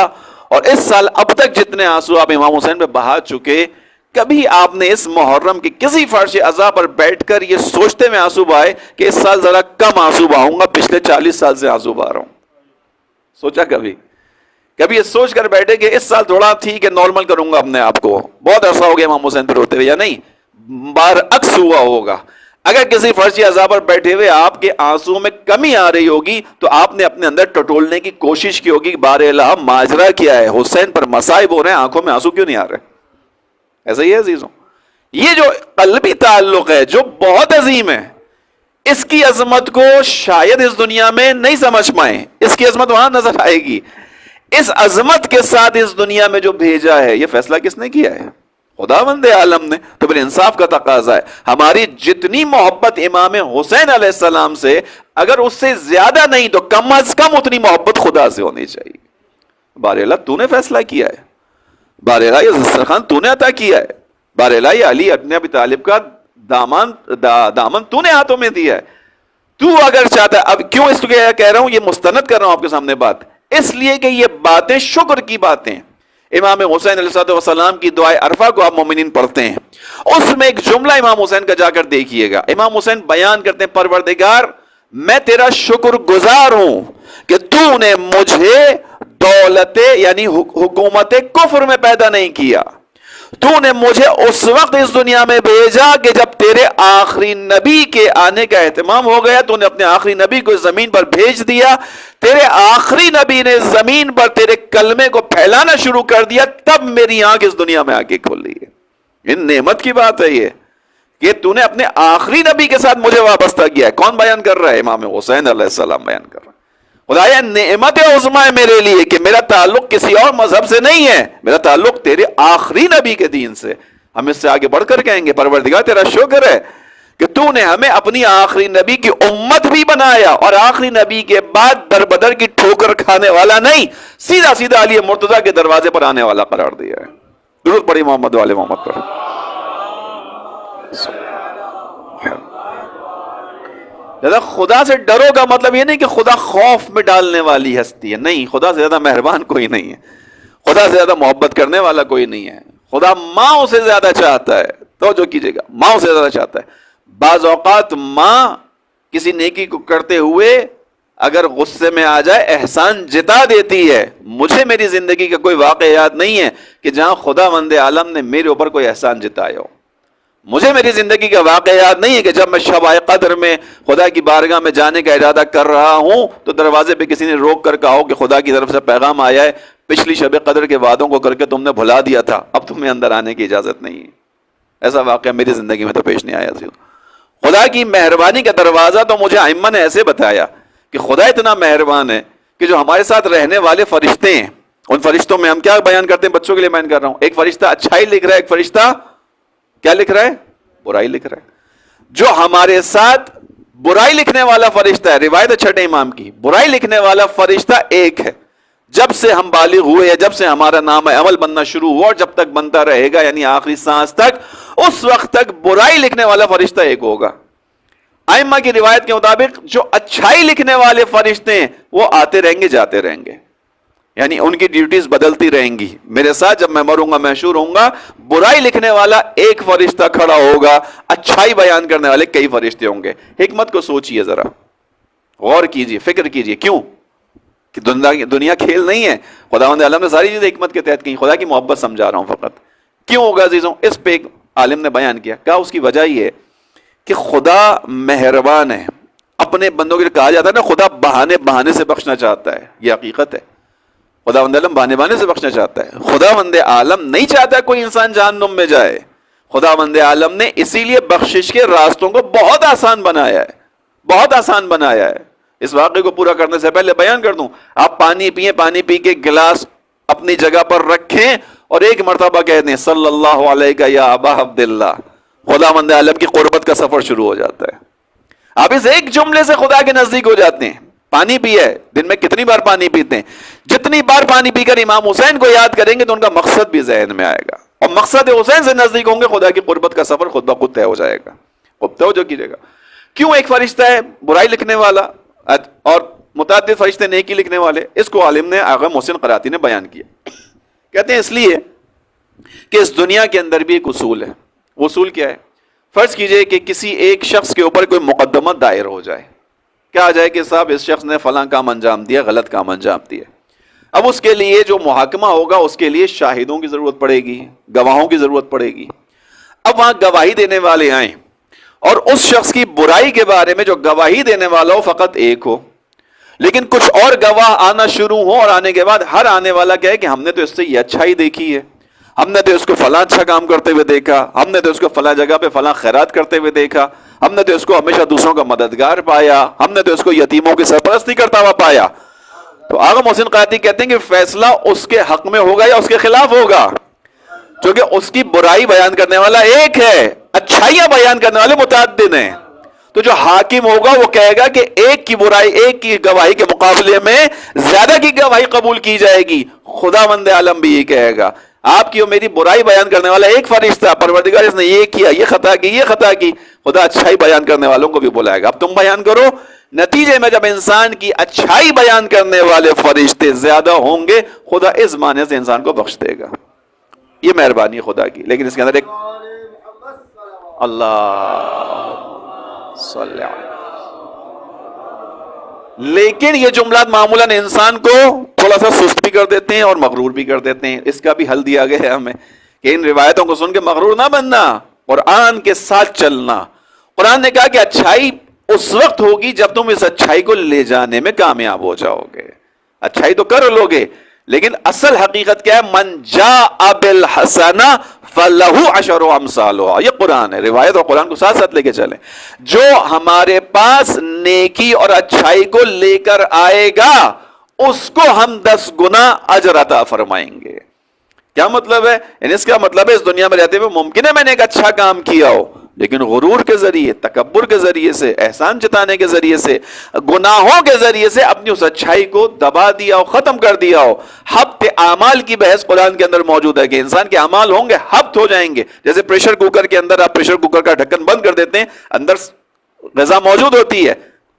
اور اس سال اب تک جتنے آنسو آپ امام حسین پہ بہا چکے، کبھی آپ نے اس محرم کی کسی فرش عزا پر بیٹھ کر یہ سوچتے میں آنسو بہائے کہ اس سال ذرا کم آنسو بہاؤں گا، پچھلے 40 سال سے آنسو بہا رہا ہوں؟ سوچا کبھی یہ سوچ کر بیٹھے کہ اس سال تھوڑا ٹھیک ہے، نارمل کروں گا اپنے آپ کو، بہت عرصہ ہو گیا امام حسین پہ روتے ہوئے، یا نہیں؟ برعکس ہوا ہوگا۔ اگر کسی فرشی عزا پر بیٹھے ہوئے آپ کے آنسو میں کمی آ رہی ہوگی تو آپ نے اپنے اندر ٹٹولنے کی کوشش کی ہوگی، بار الہ ماجرا کیا ہے، حسین پر مصائب ہو رہے ہیں، آنکھوں میں آنسو کیوں نہیں آ رہے؟ ایسا ہی ہے عزیزوں، یہ جو قلبی تعلق ہے جو بہت عظیم ہے، اس کی عظمت کو شاید اس دنیا میں نہیں سمجھ پائیں، اس کی عظمت وہاں نظر آئے گی۔ اس عظمت کے ساتھ اس دنیا میں جو بھیجا ہے، یہ فیصلہ کس نے کیا ہے؟ خداوند عالم نے۔ تو پھر انصاف کا تقاضا ہے، ہماری جتنی محبت امام حسین علیہ السلام سے، اگر اس سے زیادہ نہیں تو کم از کم اتنی محبت خدا سے ہونی چاہیے۔ باراللہ تو نے فیصلہ کیا ہے، باراللہ یہ دسترخوان تو نے عطا کیا ہے، باراللہ یہ علی ابن ابی طالب کا دامن تو نے ہاتھوں میں دیا ہے۔ تو اگر چاہتا ہے، اب کیوں اس کو کہہ رہا ہوں، یہ مستند کر رہا ہوں آپ کے سامنے بات، اس لیے کہ یہ باتیں شکر کی باتیں۔ امام حسین علیہ السلام کی دعائے عرفہ کو آپ مومنین پڑھتے ہیں، اس میں ایک جملہ امام حسین کا جا کر دیکھیے گا۔ امام حسین بیان کرتے ہیں، پروردگار میں تیرا شکر گزار ہوں کہ تو نے مجھے دولت یعنی حکومت کفر میں پیدا نہیں کیا، تو نے مجھے اس وقت اس دنیا میں بھیجا کہ جب تیرے آخری نبی کے آنے کا اہتمام ہو گیا، تو نے اپنے آخری نبی کو زمین پر بھیج دیا، تیرے آخری نبی نے زمین پر تیرے کلمے کو پھیلانا شروع کر دیا، تب میری آنکھ اس دنیا میں آ کے کھلی ہے۔ یہ نعمت کی بات ہے، یہ کہ تو نے اپنے آخری نبی کے ساتھ مجھے وابستہ کیا ہے۔ کون بیان کر رہا ہے؟ امام حسین علیہ السلام بیان کر رہا ہے۔ خدایا نعمت عظمیٰ ہے میرے لیے کہ میرا تعلق کسی اور مذہب سے نہیں ہے، میرا تعلق تیرے آخری نبی کے دین سے۔ ہم اس سے آگے بڑھ کر کہیں گے، پروردگار تیرا شکر ہے کہ تو نے ہمیں اپنی آخری نبی کی امت بھی بنایا، اور آخری نبی کے بعد در بدر کی ٹھوکر کھانے والا نہیں، سیدھا سیدھا علی مرتضیٰ کے دروازے پر آنے والا قرار دیا ہے۔ درود پڑھی محمد والے محمد پر۔ زیادہ خدا سے ڈرو کا مطلب یہ نہیں کہ خدا خوف میں ڈالنے والی ہستی ہے، نہیں، خدا سے زیادہ مہربان کوئی نہیں ہے، خدا سے زیادہ محبت کرنے والا کوئی نہیں ہے. خدا ماں سے زیادہ چاہتا ہے، تو جو کیجیے گا ماں سے زیادہ چاہتا ہے. بعض اوقات ماں کسی نیکی کو کرتے ہوئے اگر غصے میں آ جائے احسان جتا دیتی ہے. مجھے میری زندگی کا کوئی واقعہ یاد نہیں ہے کہ جہاں خدا مند عالم نے میرے اوپر کوئی احسان جتایا ہو. مجھے میری زندگی کا واقعہ یاد نہیں ہے کہ جب میں شب قدر میں خدا کی بارگاہ میں جانے کا ارادہ کر رہا ہوں تو دروازے پہ کسی نے روک کر کہا ہو کہ خدا کی طرف سے پیغام آیا ہے، پچھلی شب قدر کے وعدوں کو کر کے تم نے بھلا دیا تھا، اب تمہیں اندر آنے کی اجازت نہیں ہے. ایسا واقعہ میری زندگی میں تو پیش نہیں آیا. خدا کی مہربانی کا دروازہ تو مجھے ائمہ نے ایسے بتایا کہ خدا اتنا مہربان ہے کہ جو ہمارے ساتھ رہنے والے فرشتے ہیں، ان فرشتوں میں ہم کیا بیان کرتے ہیں، بچوں کے لیے بیان کر رہا ہوں، ایک فرشتہ اچھائی لکھ رہا ہے، ایک فرشتہ کیا لکھ رہا ہے، برائی لکھ رہا ہے. جو ہمارے ساتھ برائی لکھنے والا فرشتہ ہے، روایت ہے چھٹے امام کی، برائی لکھنے والا فرشتہ ایک ہے. جب سے ہم بالغ ہوئے یا جب سے ہمارا نام عمل بننا شروع ہوا اور جب تک بنتا رہے گا یعنی آخری سانس تک، اس وقت تک برائی لکھنے والا فرشتہ ایک ہوگا. ائمہ کی روایت کے مطابق جو اچھائی لکھنے والے فرشتے ہیں وہ آتے رہیں گے جاتے رہیں گے، یعنی ان کی ڈیوٹیز بدلتی رہیں گی. میرے ساتھ جب میں مروں گا محشور ہوں گا، برائی لکھنے والا ایک فرشتہ کھڑا ہوگا، اچھائی بیان کرنے والے کئی فرشتے ہوں گے. حکمت کو سوچئے ذرا، غور کیجئے، فکر کیجئے. کیوں کہ دنیا کھیل نہیں ہے. خداوند عالم نے ساری چیزیں حکمت کے تحت کی. خدا کی محبت سمجھا رہا ہوں فقط. کیوں ہوگا عزیزوں؟ اس پہ ایک عالم نے بیان کیا، کہا اس کی وجہ یہ ہے کہ خدا مہربان ہے. اپنے بندوں کے لیے کہا جاتا ہے نا خدا بہانے بہانے سے بخشنا چاہتا ہے، یہ حقیقت ہے. خدا وند عالم بہانے بہانے سے بخشنا چاہتا ہے. خدا وند عالم نہیں چاہتا کوئی انسان جہنم میں جائے. خدا وند عالم نے اسی لیے بخشش کے راستوں کو بہت آسان بنایا ہے، بہت آسان بنایا ہے. اس واقعے کو پورا کرنے سے پہلے بیان کر دوں، آپ پانی پیئیں، پانی پی کے گلاس اپنی جگہ پر رکھیں اور ایک مرتبہ کہہ دیں صلی اللہ علیہ یا ابا عبداللہ، خدا وند عالم کی قربت کا سفر شروع ہو جاتا ہے. آپ اس ایک جملے سے خدا کے نزدیک ہو جاتے ہیں. پانی پیے، دن میں کتنی بار پانی پیتے ہیں؟ جتنی بار پانی پی کر امام حسین کو یاد کریں گے تو ان کا مقصد بھی ذہن میں آئے گا، اور مقصد حسین سے نزدیک ہوں گے، خدا کی قربت کا سفر خود بخود طے ہو جائے گا. خود توجہ کیجیے گا. کیوں ایک فرشتہ ہے برائی لکھنے والا اور متعدد فرشتے نیکی لکھنے والے؟ اس کو عالم نے آغا محسن قراتی نے بیان کیا. کہتے ہیں اس لیے کہ اس دنیا کے اندر بھی ایک اصول ہے. وہ اصول کیا ہے؟ فرض کیجئے کہ کسی ایک شخص کے اوپر کوئی مقدمہ دائر ہو جائے، کیا آ جائے کہ صاحب اس شخص نے فلاں کام انجام دیا، غلط کام انجام دیا. اب اس کے لیے جو محاکمہ ہوگا اس کے لیے شاہدوں کی ضرورت پڑے گی، گواہوں کی ضرورت پڑے گی. اب وہاں گواہی دینے والے آئیں اور اس شخص کی برائی کے بارے میں جو گواہی دینے والا ہو فقط ایک ہو، لیکن کچھ اور گواہ آنا شروع ہو، اور آنے کے بعد ہر آنے والا کہے کہ ہم نے تو اس سے یہ اچھائی دیکھی ہے، ہم نے تو اس کو فلاں اچھا کام کرتے ہوئے دیکھا، ہم نے تو اس کو فلاں جگہ پہ فلاں خیرات کرتے ہوئے دیکھا، ہم نے تو اس کو ہمیشہ دوسروں کا مددگار پایا، ہم نے تو اس کو یتیموں کی سرپرستی کرتا ہوا پایا. تو آغا محسن قادری کہتے ہیں کہ فیصلہ اس کے حق میں ہوگا یا اس کے خلاف ہوگا، کیونکہ اس کی برائی بیان کرنے والا ایک ہے، اچھائیاں بیان کرنے والے متعدد ہیں. تو جو حاکم ہوگا وہ کہے گا کہ ایک کی برائی، ایک کی گواہی کے مقابلے میں زیادہ کی گواہی قبول کی جائے گی. خدا وند عالم بھی یہ کہے گا آپ کی اور میری برائی بیان کرنے والا ایک فرشتہ، پروردگار اس نے یہ کیا، یہ خطا کی، یہ خطا کی. خدا اچھائی بیان کرنے والوں کو بھی بلائے گا اب تم بیان کرو. نتیجے میں جب انسان کی اچھائی بیان کرنے والے فرشتے زیادہ ہوں گے خدا اس معنی سے انسان کو بخش دے گا. یہ مہربانی ہے خدا کی. لیکن اس کے اندر ایک اللہ صلی اللہ، لیکن یہ جملات معمولاً انسان کو تھوڑا سا سست بھی کر دیتے ہیں اور مغرور بھی کر دیتے ہیں. اس کا بھی حل دیا گیا ہے ہمیں کہ ان روایتوں کو سن کے مغرور نہ بننا، قرآن کے ساتھ چلنا. قرآن نے کہا کہ اچھائی اس وقت ہوگی جب تم اس اچھائی کو لے جانے میں کامیاب ہو جاؤ گے. اچھائی تو کر لو گے، لیکن اصل حقیقت کیا ہے؟ من جاء بالحسنہ فلہ عشر امثالھا. یہ قرآن ہے، روایت اور قرآن کو ساتھ ساتھ لے کے چلیں. جو ہمارے پاس نیکی اور اچھائی کو لے کر آئے گا اس کو ہم 10 گنا اجر عطا فرمائیں گے. کیا مطلب ہے؟ یعنی اس کا مطلب ہے اس دنیا میں رہتے ہوئے ممکن ہے میں نے ایک اچھا کام کیا ہو، لیکن غرور کے ذریعے، تکبر کے ذریعے سے، احسان جتانے کے ذریعے سے، گناہوں کے ذریعے سے اپنی اس اچھائی کو دبا دیا ہو، ختم کر دیا ہو. حبط اعمال کی بحث قرآن کے اندر موجود ہے کہ انسان کے اعمال ہوں گے حبط ہو جائیں گے. جیسے پریشر کوکر کے اندر آپ پریشر کوکر کا ڈھکن بند کر دیتے ہیں، اندر غذا موجود ہوتی ہے،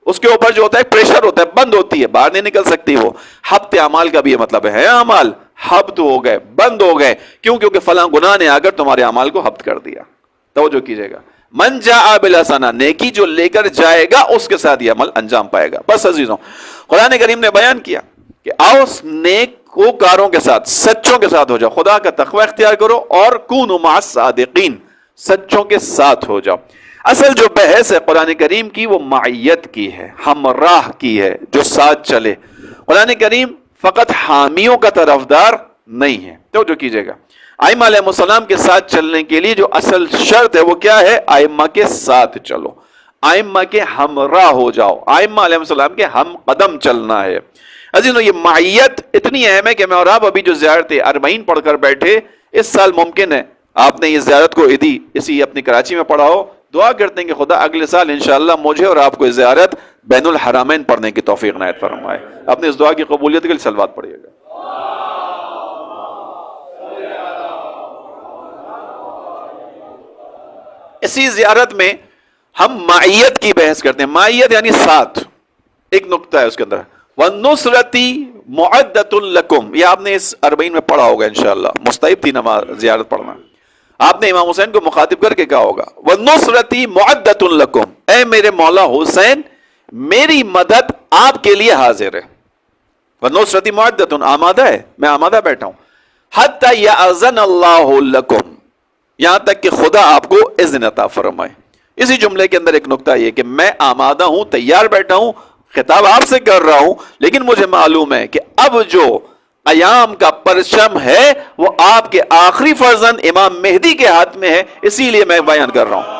اس کے اوپر جو ہوتا ہے پریشر ہوتا ہے، بند ہوتی ہے، باہر نہیں نکل سکتی وہ. حبط اعمال کا بھی یہ مطلب ہے اعمال حبط ہو گئے، بند ہو گئے. کیوں؟ کیونکہ فلاں گناہ نے آ کر تمہارے اعمال کو حبط کر دیا. توجہ کیجیے گا. من جاء بالحسنہ، نیکی جو لے کر جائے گا اس کے ساتھ یہ عمل انجام پائے گا. بس عزیزوں، قرآن کریم نے بیان کیا کہ آؤ نیکوکاروں کے ساتھ، سچوں کے ساتھ ہو جاؤ، خدا کا تقوی اختیار کرو، اور کونوا مع الصادقین، سچوں کے ساتھ ہو جاؤ. اصل جو بحث ہے قرآن کریم کی وہ معیت کی ہے، ہمراہ کی ہے، جو ساتھ چلے. قرآن کریم فقط حامیوں کا طرفدار نہیں ہے. توجہ کیجیے گا. ائمہ علیہ السلام کے ساتھ چلنے کے لیے جو اصل شرط ہے وہ کیا ہے؟ ائمہ کے ساتھ چلو، ائمہ کے ہمراہ ہو جاؤ، ائمہ علیہ السلام کے ہم قدم چلنا ہے. عزیزو، یہ معیت اتنی اہم ہے کہ میں اور آپ ابھی جو زیارت اربعین پڑھ کر بیٹھے، اس سال ممکن ہے آپ نے یہ زیارت کو اسی اپنی کراچی میں پڑھا ہو. دعا کرتے ہیں کہ خدا اگلے سال انشاءاللہ مجھے اور آپ کو یہ زیارت بین الحرمین پڑھنے کی توفیق عنایت فرمائے. اپنے اس دعا کی قبولیت کے لیے صلوات پڑھیے گا. اسی زیارت میں ہم معیت کی بحث کرتے ہیں. معیت یعنی ساتھ. ایک نقطہ ہے اس کے اندر، وَالنُّصْرَةِ مُعَدَّةٌ لَكُمْ، یہ آپ نے اس اربعین میں پڑھا ہوگا انشاءاللہ. مستحب تھی نماز زیارت پڑھنا. آپ نے امام حسین کو مخاطب کر کے کہا ہوگا وَالنُّصْرَةِ مُعَدَّةٌ لَكُمْ، اے میرے مولا حسین میری مدد آپ کے لیے حاضر ہے. وَالنُّصْرَةِ مُعَدَّةٌ، آمادہ ہے، میں آمادہ بیٹھا ہوں. حَتَّى يَأْذَنَ اللَّهُ لَكُمْ، یہاں تک کہ خدا آپ کو اذن عطا فرمائے. اسی جملے کے اندر ایک نقطہ یہ کہ میں آمادہ ہوں، تیار بیٹھا ہوں، خطاب آپ سے کر رہا ہوں، لیکن مجھے معلوم ہے کہ اب جو قیام کا پرچم ہے وہ آپ کے آخری فرزند امام مہدی کے ہاتھ میں ہے، اسی لیے میں بیان کر رہا ہوں.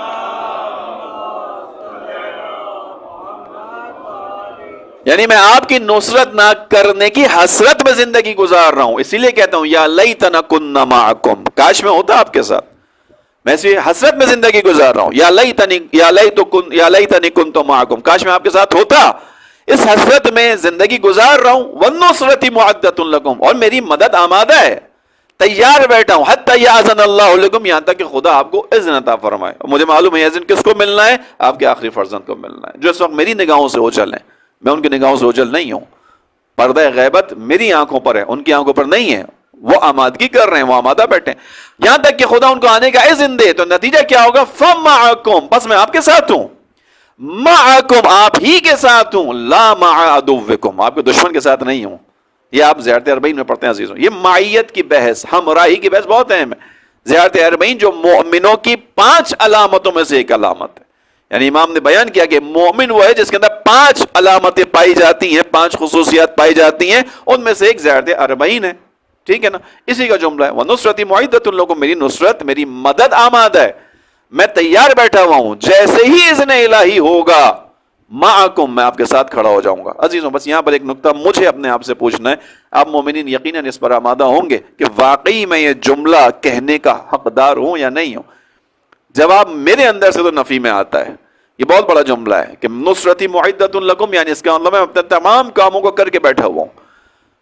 یعنی میں آپ کی نصرت نہ کرنے کی حسرت میں زندگی گزار رہا ہوں، اسی لیے کہتا ہوں یا لیتنا کننا معکم، کاش میں ہوتا آپ کے ساتھ. میں اسی حسرت میں زندگی گزار رہا ہوں. یا لیتنی کنت معکم، کاش میں آپ کے ساتھ ہوتا. اس حسرت میں زندگی گزار رہا ہوں. وَالنُّصْرَةِ مُعَدَّةٌ لَكُمْ، اور میری مدد آمادہ ہے، تیار بیٹھا ہوں. حَتَّى يَأْذَنَ اللَّهُ لَكُمْ، یہاں تک کہ خدا آپ کو اذن عطا فرمائے. مجھے معلوم ہے اذن کس کو ملنا ہے؟ آپ کے آخری فرزند کو ملنا ہے، جو اس وقت میری نگاہوں سے اوجھل ہیں. میں ان کی نگاہوں سے اوجھل نہیں ہوں. پردہ غیبت میری آنکھوں پر ہے، ان کی آنکھوں پر نہیں ہے. وہ آمادگی کر رہے ہیں، وہ آمادہ بیٹھے ہیں. یہاں تک کہ خدا ان کو آنے کا اذن دے تو نتیجہ کیا ہوگا؟ فَمَعَكُمْ، بس میں آپ کے ساتھ ہوں. معکم، آپ ہی کے ساتھ ہوں. لا مع عدوکم، آپ کے دشمن کے ساتھ نہیں ہوں. یہ آپ زیارت اربعین میں پڑھتے ہیں عزیزوں. یہ معیت کی بحث، ہمراہی کی بحث بہت اہم ہے. زیارت اربعین جو مومنوں کی 5 علامتوں میں سے ایک علامت ہے. یعنی امام نے بیان کیا کہ مومن وہ ہے جس کے اندر 5 علامتیں پائی جاتی ہیں، 5 خصوصیات پائی جاتی ہیں، ان میں سے ایک زیارت اربعین ہے. ٹھیک ہے نا؟ اسی کا جملہ ہے وَنُصْرَةِ مُعِدَّةٌ لَكُمْ، میری نصرت، میری مدد آمادہ ہے، میں تیار بیٹھا ہوا ہوں. جیسے ہی اذن الہی ہوگا معکم، میں آپ کے ساتھ کھڑا ہو جاؤں گا. عزیزوں، بس یہاں پر ایک نقطہ مجھے اپنے آپ سے پوچھنا ہے. آپ مومنین یقیناً اس پر آمادہ ہوں گے کہ واقعی میں یہ جملہ کہنے کا حقدار ہوں یا نہیں ہوں. جواب میرے اندر سے تو نفی میں آتا ہے. یہ بہت بڑا جملہ ہے کہ نصرتی معدۃ لکم، یعنی اس کا مطلب میں اپنے تمام کاموں کو کر کے بیٹھا ہوا ہوں،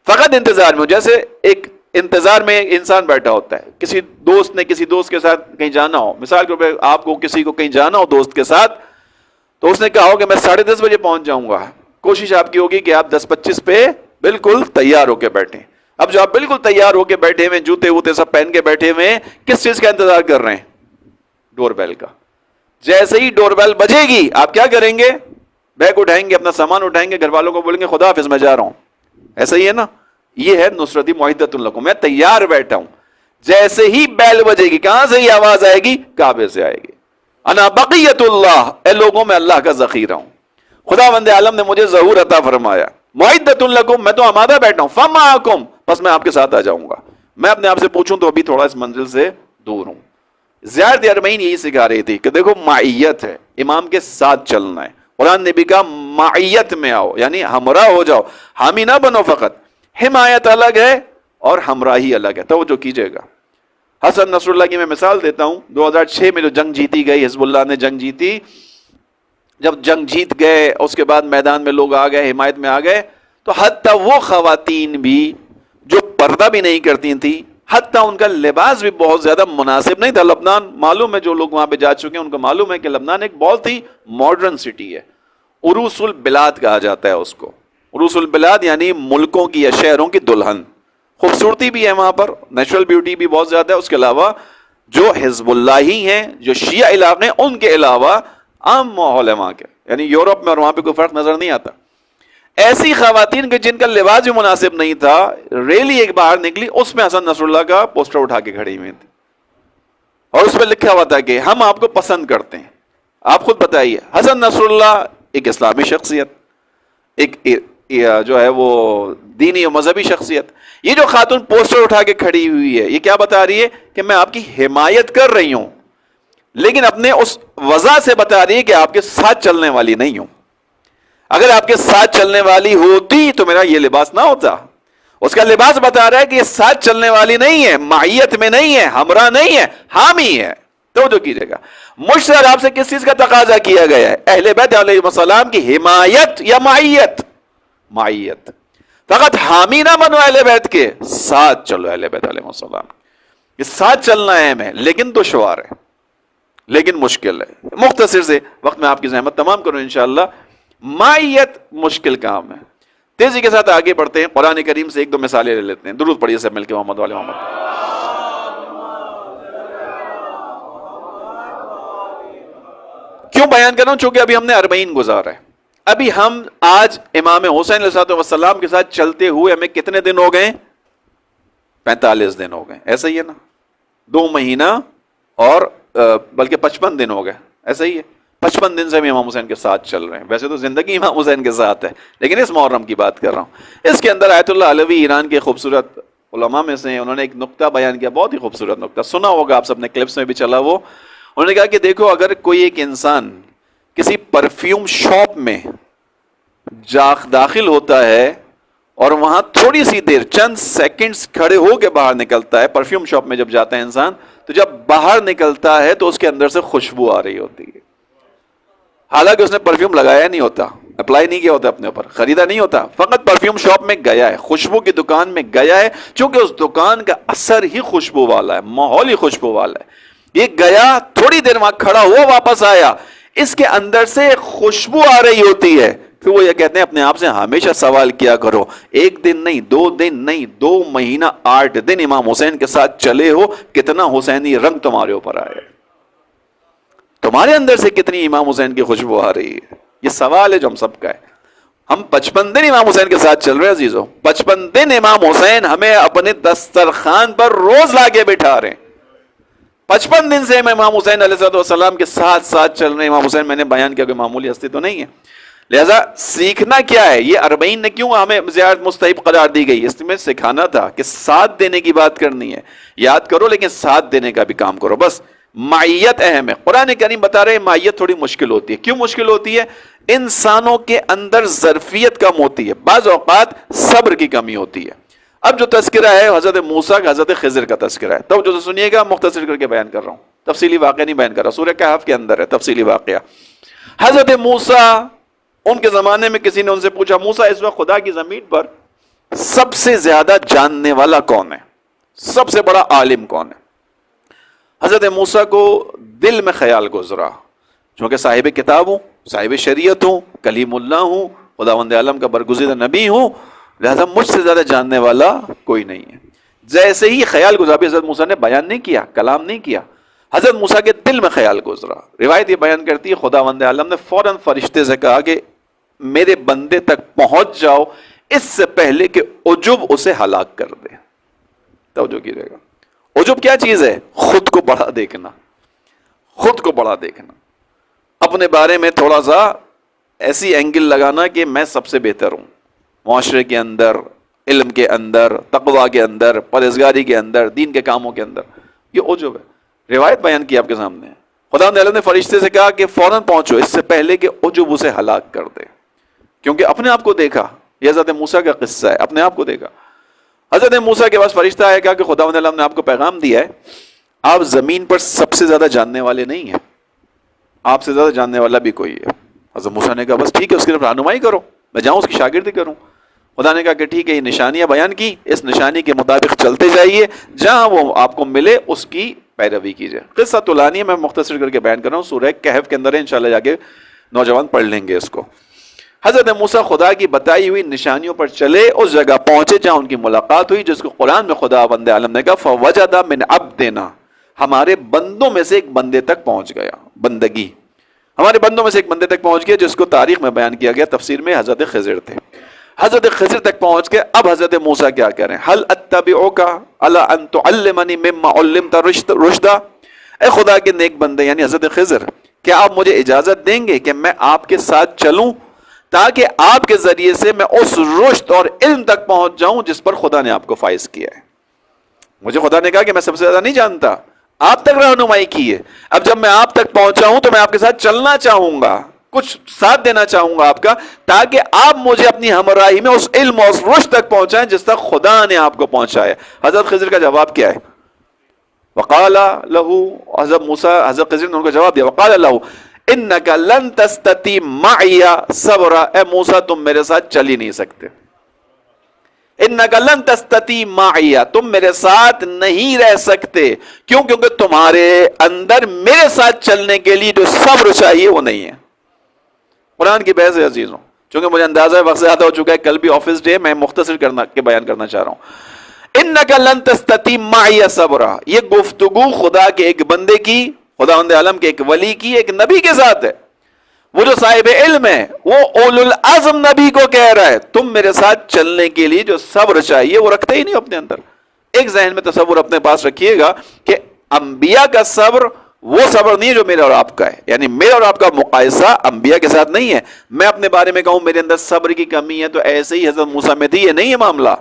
فقط انتظار میں ہوں. جیسے ایک انتظار میں انسان بیٹھا ہوتا ہے. کسی دوست نے کسی دوست کے ساتھ کہیں جانا ہو، مثال کے طور پہ آپ کو کسی کو کہیں جانا ہو دوست کے ساتھ، تو اس نے کہا ہو کہ میں 10:30 بجے پہنچ جاؤں گا. کوشش آپ کی ہوگی کہ آپ 10:25 پہ بالکل تیار ہو کے بیٹھیں. اب جو آپ بالکل تیار ہو کے بیٹھے ہوئے، جوتے ووتے سب پہن کے بیٹھے ہوئے ہیں، کس چیز کا انتظار کر رہے ہیں؟ ڈور بیل کا. جیسے ہی ڈور بیل بجے گی آپ کیا کریں گے؟ بیگ اٹھائیں گے، اپنا سامان اٹھائیں گے، گھر والوں کو بولیں گے خدا حافظ میں جا رہا ہوں. ایسا ہی ہے نا؟ یہ ہے نصرتی معدۃ لکم، میں تیار بیٹھا ہوں. جیسے ہی بیل بجے گی کہاں سے یہ آواز آئے گی؟ کعبے سے آئے گی. انا بقیت اللہ، اے لوگوں میں اللہ کا ذخیرہ ہوں. خدا بند عالم نے مجھے ظہور عطا فرمایا. معدۃ لکم، میں تو آمادہ بیٹھا ہوں. فمعکم، بس میں آپ کے ساتھ آ جاؤں گا. میں اپنے آپ سے پوچھوں تو ابھی تھوڑا اس منزل سے دور ہوں. زیارت اربعین یہی سکھا رہی تھی کہ دیکھو معیت ہے، امام کے ساتھ چلنا ہے. قرآن نے بھی کہا معیت میں آؤ، یعنی ہمراہ ہو جاؤ، حامی نہ بنو. فقط حمایت الگ ہے اور ہمراہی الگ ہے. توجہ کیجئے گا. حسن نصر اللہ کی میں مثال دیتا ہوں، 2006 میں جو جنگ جیتی گئی، حزب اللہ نے جنگ جیتی، جب جنگ جیت گئے اس کے بعد میدان میں لوگ آ گئے، حمایت میں آ گئے، تو حتیٰ وہ خواتین بھی جو پردہ بھی نہیں کرتی تھیں، حتیٰ ان کا لباس بھی بہت زیادہ مناسب نہیں تھا. لبنان معلوم ہے، جو لوگ وہاں پہ جا چکے ہیں ان کو معلوم ہے کہ لبنان ایک بہت ہی ماڈرن سٹی ہے، عروس البلاد کہا جاتا ہے اس کو. عروس البلاد یعنی ملکوں کی یا شہروں کی دلہن. خوبصورتی بھی ہے وہاں پر، نیچرل بیوٹی بھی بہت زیادہ ہے. اس کے علاوہ جو حزب اللہ ہی ہیں، جو شیعہ علاقے ہیں، ان کے علاوہ عام ماحول ہے وہاں کے، یعنی یورپ میں اور وہاں پہ کوئی فرق نظر نہیں آتا. ایسی خواتین کے جن کا لباس بھی مناسب نہیں تھا، ریلی ایک باہر نکلی، اس میں حسن نصر اللہ کا پوسٹر اٹھا کے کھڑی ہوئی تھی اور اس پہ لکھا ہوا تھا کہ ہم آپ کو پسند کرتے ہیں. آپ خود بتائیے، حسن نصر اللہ ایک اسلامی شخصیت، ایک جو ہے وہ دینی و مذہبی شخصیت، یہ جو خاتون پوسٹر اٹھا کے کھڑی ہوئی ہے، یہ کیا بتا رہی ہے کہ میں آپ کی حمایت کر رہی ہوں، لیکن اپنے اس وضع سے بتا رہی ہے کہ آپ کے ساتھ چلنے والی نہیں ہوں. اگر آپ کے ساتھ چلنے والی ہوتی تو میرا یہ لباس نہ ہوتا. اس کا لباس بتا رہا ہے کہ یہ ساتھ چلنے والی نہیں ہے، معیت میں نہیں ہے، ہمراہ نہیں ہے، حامی ہے. توجہ کیجیے گا، مجھ سے اور آپ سے کس چیز کا تقاضا کیا گیا ہے؟ اہل بیت علیہ السلام کی حمایت یا معیت؟ معیت. فقط حامی نہ بنو اہل بیت کے، ساتھ چلو اہل بیت علیہ السلام. یہ ساتھ چلنا اہم ہے، لیکن دشوار ہے، لیکن مشکل ہے. مختصر سے وقت میں آپ کی زحمت تمام کروں انشاءاللہ. معیت مشکل کام ہے. تیزی کے ساتھ آگے بڑھتے ہیں، قرآن کریم سے ایک دو مثالیں لے لیتے ہیں. درود پڑھیے سب مل کے محمد والے محمد. کیوں بیان کر رہا ہوں؟ چونکہ ابھی ہم نے 40 گزارا ہے. ابھی ہم آج امام حسین علیہ السلام کے ساتھ چلتے ہوئے ہمیں کتنے دن ہو گئے؟ 45 دن ہو گئے. ایسا ہی ہے نا؟ 2 مہینہ اور بلکہ 55 دن ہو گئے. ایسا ہی ہے، 55 دن سے ہم امام حسین کے ساتھ چل رہے ہیں. ویسے تو زندگی امام حسین کے ساتھ ہے، لیکن اس محرم کی بات کر رہا ہوں. اس کے اندر آیت اللہ علوی ایران کے خوبصورت علماء میں سے انہوں نے ایک نقطہ بیان کیا، بہت ہی خوبصورت نقطہ، سنا ہوگا آپ سب نے، کلپس میں بھی چلا وہ. انہوں نے کہا کہ دیکھو، اگر کوئی ایک انسان کسی پرفیوم شاپ میں داخل ہوتا ہے اور وہاں تھوڑی سی دیر، چند سیکنڈز کھڑے ہو کے باہر نکلتا ہے، پرفیوم شاپ میں جب جاتا ہے انسان، تو جب باہر نکلتا ہے تو اس کے اندر سے خوشبو آ رہی ہوتی ہے. حالانکہ اس نے پرفیوم لگایا نہیں ہوتا، اپلائی نہیں کیا ہوتا اپنے اوپر، خریدا نہیں ہوتا، فقط پرفیوم شاپ میں گیا ہے، خوشبو کی دکان میں گیا ہے، چونکہ اس دکان کا اثر ہی خوشبو والا ہے، ماحول ہی خوشبو والا ہے. یہ گیا، تھوڑی دیر وہاں کھڑا ہوا، واپس آیا، اس کے اندر سے خوشبو آ رہی ہوتی ہے. پھر وہ یہ کہتے ہیں اپنے آپ سے ہمیشہ سوال کیا کرو، 1 دن نہیں، 2 دن نہیں، 2 مہینہ 8 دن امام حسین کے ساتھ چلے ہو، کتنا حسینی رنگ تمہارے اوپر آئے، تمہارے اندر سے کتنی امام حسین کی خوشبو آ رہی ہے. یہ سوال ہے جو ہم سب کا ہے. ہم 55 دن امام حسین کے ساتھ چل رہے ہیں عزیزوں، 55 دن امام حسین ہمیں اپنے دسترخوان پر روز لا کے بٹھا رہے ہیں. 55 دن سے ہم امام حسین علیہ السلام کے ساتھ چل رہے ہیں. امام حسین میں نے بیان کیا کہ معمولی ہستی تو نہیں ہے. لہذا سیکھنا کیا ہے؟ یہ 40 نے کیوں ہمیں زیارت مستحب قرار دی گئی؟ اس میں سکھانا تھا کہ ساتھ دینے کی بات کرنی ہے، یاد کرو لیکن ساتھ دینے کا بھی کام کرو. بس معیت اہم ہے. قرآن کریم بتا رہے ہیں معیت تھوڑی مشکل ہوتی ہے. کیوں مشکل ہوتی ہے؟ انسانوں کے اندر ظرفیت کم ہوتی ہے، بعض اوقات صبر کی کمی ہوتی ہے. اب جو تذکرہ ہے حضرت موسیٰ کا، حضرت خضر کا تذکرہ ہے. توجہ سے سنیے گا، مختصر کر کے بیان کر رہا ہوں، تفصیلی واقعہ نہیں بیان کر رہا. سورہ کہف کے اندر ہے تفصیلی واقعہ. حضرت موسیٰ، ان کے زمانے میں کسی نے ان سے پوچھا، موسیٰ اس وقت خدا کی زمین پر سب سے زیادہ جاننے والا کون ہے؟ سب سے بڑا عالم کون ہے؟ حضرت موسیٰ کو دل میں خیال گزرا، چونکہ صاحب کتاب ہوں، صاحب شریعت ہوں، کلیم اللہ ہوں، خداوند عالم کا برگزیدہ نبی ہوں، لہذا مجھ سے زیادہ جاننے والا کوئی نہیں ہے. جیسے ہی خیال گزرا، بھی حضرت موسیٰ نے بیان نہیں کیا، کلام نہیں کیا، حضرت موسیٰ کے دل میں خیال گزرا. روایت یہ بیان کرتی ہے خداوند عالم نے فوراً فرشتے سے کہا کہ میرے بندے تک پہنچ جاؤ اس سے پہلے کہ عجب اسے ہلاک کر دے. توجہ کیجیے گا، عجب کیا چیز ہے؟ خود کو بڑا دیکھنا، خود کو بڑا دیکھنا، اپنے بارے میں تھوڑا سا ایسی اینگل لگانا کہ میں سب سے بہتر ہوں، معاشرے کے اندر، علم کے اندر، تقوی کے اندر، پرہیزگاری کے اندر، دین کے کاموں کے اندر. یہ عجب ہے. روایت بیان کی آپ کے سامنے، خدا نے فرشتے سے کہا کہ فوراً پہنچو اس سے پہلے کہ عجب اسے ہلاک کر دے، کیونکہ اپنے آپ کو دیکھا. یہ حضرت موسیٰ کا قصہ ہے، اپنے آپ کو دیکھا. حضرت موسیٰ کے پاس فرشتہ آیا، کہا کہ خداوند عالم نے آپ کو پیغام دیا ہے آپ زمین پر سب سے زیادہ جاننے والے نہیں ہیں، آپ سے زیادہ جاننے والا بھی کوئی ہے۔ حضرت موسیٰ نے کہا بس ٹھیک ہے، اس کی طرف رہنمائی کرو، میں جاؤں اس کی شاگردی کروں۔ خدا نے کہا کہ ٹھیک ہے، یہ نشانیاں بیان کی، اس نشانی کے مطابق چلتے جائیے، جہاں وہ آپ کو ملے اس کی پیروی کیجیے۔ قصہ طولانی ہے، میں مختصر کر کے بیان کر رہا ہوں، سورہ کہف کے اندر ہے، انشاءاللہ جا کے نوجوان پڑھ لیں گے اس کو۔ حضرت موسیٰ خدا کی بتائی ہوئی نشانیوں پر چلے، اس جگہ پہنچے جہاں ان کی ملاقات ہوئی، جس کو قرآن میں خدا بند عالم نے کہا فَوَجَدَ مِنْ عَبْدِنَا، ہمارے بندوں میں سے ایک بندے تک پہنچ گیا، بندگی ہمارے بندوں میں سے ایک بندے تک پہنچ گیا، جس کو تاریخ میں بیان کیا گیا، تفسیر میں حضرت خضر تھے۔ حضرت خضر تک پہنچ کے اب حضرت موسیٰ کیا کہہ رہے ہیں، هَلْ أَتَّبِعُكَ عَلَىٰ أَن تُعَلِّمَنِي مِمَّا عُلِّمْتَ رُشْدًا، اے خدا کے نیک بندے یعنی حضرت خضر، کیا آپ مجھے اجازت دیں گے کہ میں آپ کے ساتھ چلوں تاکہ آپ کے ذریعے سے میں اس رشد اور علم تک پہنچ جاؤں جس پر خدا نے آپ کو فائز کیا ہے۔ مجھے خدا نے کہا کہ میں سب سے زیادہ نہیں جانتا، آپ تک رہنمائی کی ہے، اب جب میں آپ تک پہنچا ہوں تو میں آپ کے ساتھ چلنا چاہوں گا، کچھ ساتھ دینا چاہوں گا آپ کا، تاکہ آپ مجھے اپنی ہمراہی میں اس علم اور اس رشد تک پہنچائیں جس تک خدا نے آپ کو پہنچایا۔ حضرت خضر کا جواب کیا ہے؟ وقال له، حضرت موسیٰ حضرت خضر نے ان کو جواب دیا، وقال له انک لن تستطیع معی صبرا، اے موسیٰ تم میرے ساتھ چل ہی نہیں سکتے، انک لن تستطیع معی، تم میرے ساتھ نہیں رہ سکتے، کیوں؟ کیونکہ تمہارے اندر میرے ساتھ چلنے کے لیے جو صبر چاہیے وہ نہیں ہے۔ قرآن کی بحث ہے عزیزوں، چونکہ مجھے اندازہ ہے وقت زیادہ ہو چکا ہے، کل بھی آفس ڈے، میں مختصر بیان کرنا چاہ رہا ہوں۔ انک لن تستطیع معی صبرا، یہ گفتگو خدا کے ایک بندے کی، خداوند عالم کے ایک ولی کی، ایک نبی کے ساتھ ہے، وہ جو صاحب علم ہے، وہ اولو العزم نبی کو کہہ رہا ہے تم میرے ساتھ چلنے کے لیے جو صبر چاہیے وہ رکھتے ہی نہیں اپنے اندر۔ ایک ذہن میں تصور اپنے پاس رکھیے گا کہ انبیاء کا صبر وہ صبر نہیں ہے جو میرا اور آپ کا ہے، یعنی میرا اور آپ کا مقایسہ انبیاء کے ساتھ نہیں ہے۔ میں اپنے بارے میں کہوں میرے اندر صبر کی کمی ہے تو ایسے ہی حضرت موسیٰ میں تھی، یہ نہیں ہے معاملہ،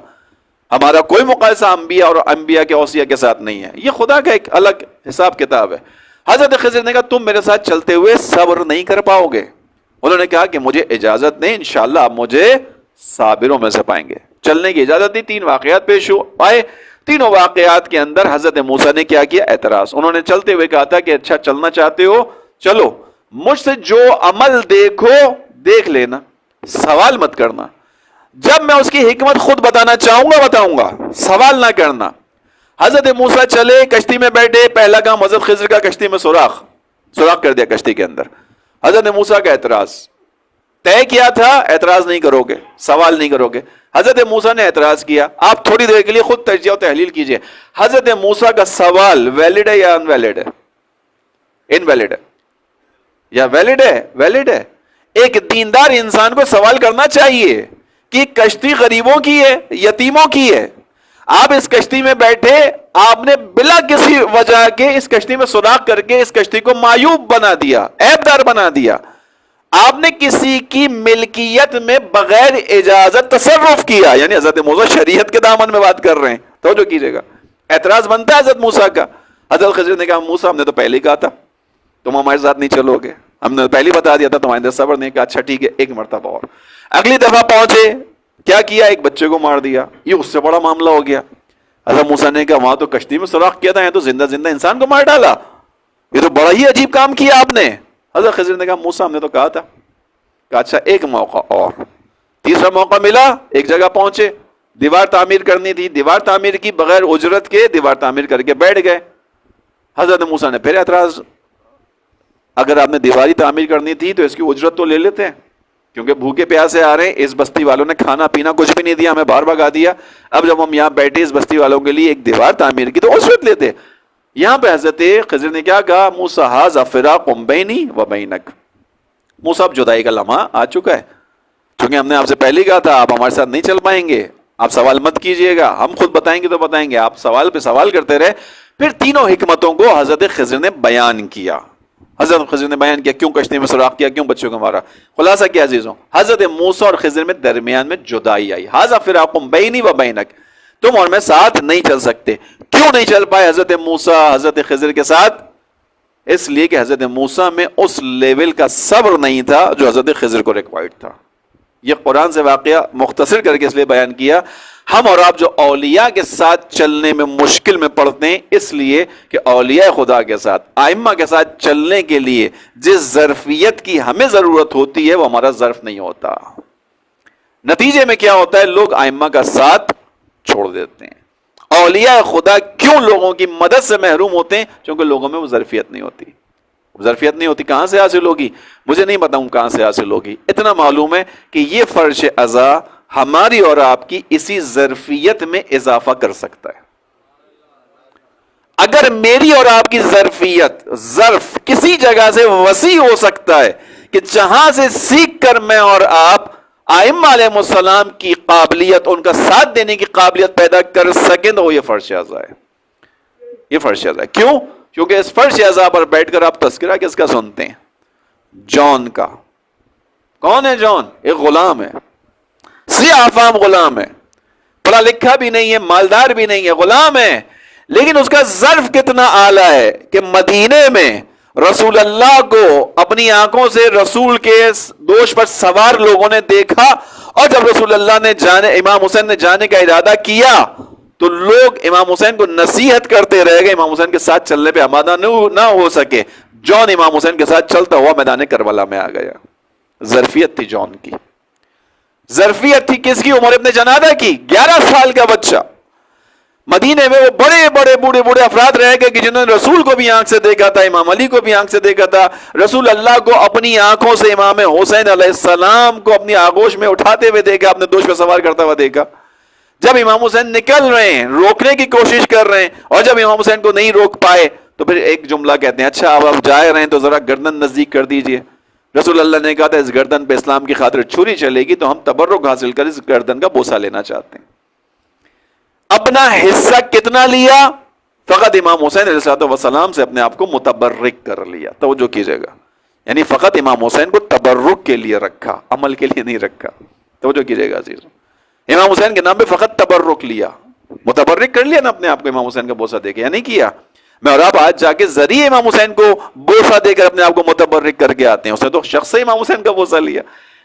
ہمارا کوئی مقایسہ انبیاء اور انبیاء کے اوصیاء کے ساتھ نہیں ہے، یہ خدا کا ایک الگ حساب کتاب ہے۔ حضرت خضر نے کہا تم میرے ساتھ چلتے ہوئے صبر نہیں کر پاؤ گے، انہوں نے کہا کہ مجھے اجازت نہیں، انشاءاللہ آپ مجھے صابروں میں سے پائیں گے۔ چلنے کی اجازت دی، 3 واقعات پیش آئے، تینوں واقعات کے اندر حضرت موسیٰ نے کیا کیا؟ اعتراض۔ انہوں نے چلتے ہوئے کہا تھا کہ اچھا چلنا چاہتے ہو چلو، مجھ سے جو عمل دیکھو دیکھ لینا، سوال مت کرنا، جب میں اس کی حکمت خود بتانا چاہوں گا بتاؤں گا، سوال نہ کرنا۔ حضرت موسیٰ چلے، کشتی میں بیٹھے، پہلا کام حضرت خضر کا کشتی میں سوراخ کر دیا کشتی کے اندر۔ حضرت موسیٰ کا اعتراض، طے کیا تھا اعتراض نہیں کرو گے، سوال نہیں کرو گے، حضرت موسیٰ نے اعتراض کیا۔ آپ تھوڑی دیر کے لیے خود تجزیہ و تحلیل کیجئے، حضرت موسیٰ کا سوال ویلڈ ہے یا ان ویلڈ ہے؟ انویلڈ ہے یا ویلڈ ہے؟ ویلڈ ہے۔ ایک دیندار انسان کو سوال کرنا چاہیے کہ کشتی غریبوں کی ہے، یتیموں کی ہے، آپ اس کشتی میں بیٹھے، آپ نے بلا کسی وجہ کے اس کشتی میں سوراخ کر کے اس کشتی کو معیوب بنا دیا، عیب دار بنا دیا، آپ نے کسی کی ملکیت میں بغیر اجازت تصرف کیا، یعنی حضرت موسیٰ شریعت کے دامن میں بات کر رہے ہیں، توجہ کیجئے گا، اعتراض بنتا ہے حضرت موسیٰ کا۔ حضرت خضر نے کہا موسیٰ ہم نے تو پہلے ہی کہا تھا تم ہمارے ساتھ نہیں چلو گے، ہم نے پہلے بتا دیا تھا تمہارے اندر صبر نہیں، کہا اچھا ٹھیک ہے ایک مرتبہ اور۔ اگلی دفعہ پہنچے، کیا کیا؟ ایک بچے کو مار دیا، یہ اس سے بڑا معاملہ ہو گیا۔ حضرت موسیٰ نے کہا وہاں تو کشتی میں سوراخ کیا تھا، یہاں تو زندہ زندہ انسان کو مار ڈالا، یہ تو بڑا ہی عجیب کام کیا آپ نے۔ حضرت خضر نے کہا موسیٰ ہم نے تو کہا تھا، کہا اچھا ایک موقع اور۔ تیسرا موقع ملا، ایک جگہ پہنچے، دیوار تعمیر کرنی تھی، دیوار تعمیر کی، بغیر اجرت کے دیوار تعمیر کر کے بیٹھ گئے۔ حضرت موسیٰ نے پھر اعتراض، اگر آپ نے دیواری تعمیر کرنی تھی تو اس کی اجرت تو لے لیتے ہیں، کیونکہ بھوکے پیاسے آ رہے ہیں، اس بستی والوں نے کھانا پینا کچھ بھی نہیں دیا، ہمیں باہر بھگا دیا، اب جب ہم یہاں بیٹھے اس بستی والوں کے لیے ایک دیوار تعمیر کی تو اجرت لیتے۔ یہاں پہ حضرت خضر نے کیا کہا؟ موسیٰ ھذا فراق بینی و بینک، موسیٰ اب جدائی کا لمحہ آ چکا ہے، چونکہ ہم نے آپ سے پہلے کہا تھا آپ ہمارے ساتھ نہیں چل پائیں گے، آپ سوال مت کیجئے گا، ہم خود بتائیں گے تو بتائیں گے، آپ سوال پہ سوال کرتے رہے۔ پھر تینوں حکمتوں کو حضرت خضر نے بیان کیا۔ حضرت خضر نے بیان کیا کیوں کشتی میں سوراخ کیا، کیوں بچوں کو مارا۔ خلاصہ کیا عزیزوں، حضرت موسیٰ اور خضر میں درمیان میں جدائی آئی، ھذا فراق بینی و بینک، تم اور میں ساتھ نہیں چل سکتے۔ کیوں نہیں چل پائے حضرت موسیٰ حضرت خضر کے ساتھ؟ اس لیے کہ حضرت موسیٰ میں اس لیول کا صبر نہیں تھا جو حضرت خضر کو ریکوائرڈ تھا۔ یہ قرآن سے واقعہ مختصر کر کے اس لیے بیان کیا. ہم اور آپ جو اولیاء کے ساتھ چلنے میں مشکل میں پڑتے ہیں اس لیے کہ اولیاء خدا کے ساتھ، ائمہ کے ساتھ چلنے کے لیے جس ظرفیت کی ہمیں ضرورت ہوتی ہے وہ ہمارا ظرف نہیں ہوتا. نتیجے میں کیا ہوتا ہے؟ لوگ ائمہ کا ساتھ چھوڑ دیتے ہیں. اولیاء خدا کیوں لوگوں کی مدد سے محروم ہوتے ہیں؟ کیونکہ لوگوں میں وہ ظرفیت نہیں ہوتی. ظرفیت نہیں ہوتی. کہاں سے حاصل ہوگی؟ مجھے نہیں بتاؤں کہاں سے حاصل ہوگی. اتنا معلوم ہے کہ یہ فرش عزا ہماری اور آپ کی اسی ظرفیت میں اضافہ کر سکتا ہے. اگر میری اور آپ کی ظرفیت، ظرف کسی جگہ سے وسیع ہو سکتا ہے کہ جہاں سے سیکھ کر میں اور آپ ائمہ علیہ السلام کی قابلیت، ان کا ساتھ دینے کی قابلیت پیدا کر سکیں تو وہ یہ فرش عزا ہے. یہ فرش عزا ہے. کیوں؟ کیونکہ اس فرش عزا پر بیٹھ کر آپ تذکرہ کس کا سنتے ہیں؟ جون کا. کون ہے جون؟ ایک غلام ہے، سیاہ فام غلام ہے، پڑھا لکھا بھی نہیں ہے، مالدار بھی نہیں ہے، غلام ہے. لیکن اس کا ظرف کتنا اعلیٰ ہے کہ مدینے میں رسول اللہ کو اپنی آنکھوں سے رسول کے دوش پر سوار لوگوں نے دیکھا، اور جب رسول اللہ نے امام حسین نے جانے کا ارادہ کیا تو لوگ امام حسین کو نصیحت کرتے رہ گئے، امام حسین کے ساتھ چلنے پہ آمادہ نہ ہو سکے. جون امام حسین کے ساتھ چلتا ہوا میدان کربلا میں آ گیا. ظرفیت تھی جون کی. ظرفیت تھی کس کی؟ عمر ابن جنادہ کی. 11 سال کا بچہ. مدینے میں وہ بڑے بڑے بوڑھے افراد رہ گئے کہ جنہوں نے رسول کو بھی آنکھ سے دیکھا تھا، امام علی کو بھی آنکھ سے دیکھا تھا، رسول اللہ کو اپنی آنکھوں سے امام حسین علیہ السلام کو اپنی آغوش میں اٹھاتے ہوئے دیکھا، اپنے دوش پہ سوار کرتا ہوا دیکھا. جب امام حسین نکل رہے ہیں، روکنے کی کوشش کر رہے ہیں، اور جب امام حسین کو نہیں روک پائے تو پھر ایک جملہ کہتے ہیں، اچھا اب آپ جا رہے ہیں تو ذرا گردن نزدیک کر دیجئے. رسول اللہ نے کہا تھا اس گردن پہ اسلام کی خاطر چھری چلے گی تو ہم تبرک حاصل کر اس گردن کا بوسہ لینا چاہتے ہیں. اپنا حصہ کتنا لیا؟ فقط امام حسین علیہ السلام سے اپنے آپ کو متبرک کر لیا. توجہ کیجئے گا، یعنی فقط امام حسین کو تبرک کے لیے رکھا، عمل کے لیے نہیں رکھا. توجہ کیجئے گا عزیز. امام حسین کے نام پہ فقط تبرک لیا، متبرک کر لیا نا اپنے آپ کو امام حسین کا بوسہ دے کے، یا نہیں کیا؟ میں اور آپ آج جا کے ذریعے امام حسین کو بوسہ دے کر اپنے آپ کو متبرک کر کے آتے ہیں. اس نے تو شخص سے امام حسین کا بوسہ لیا.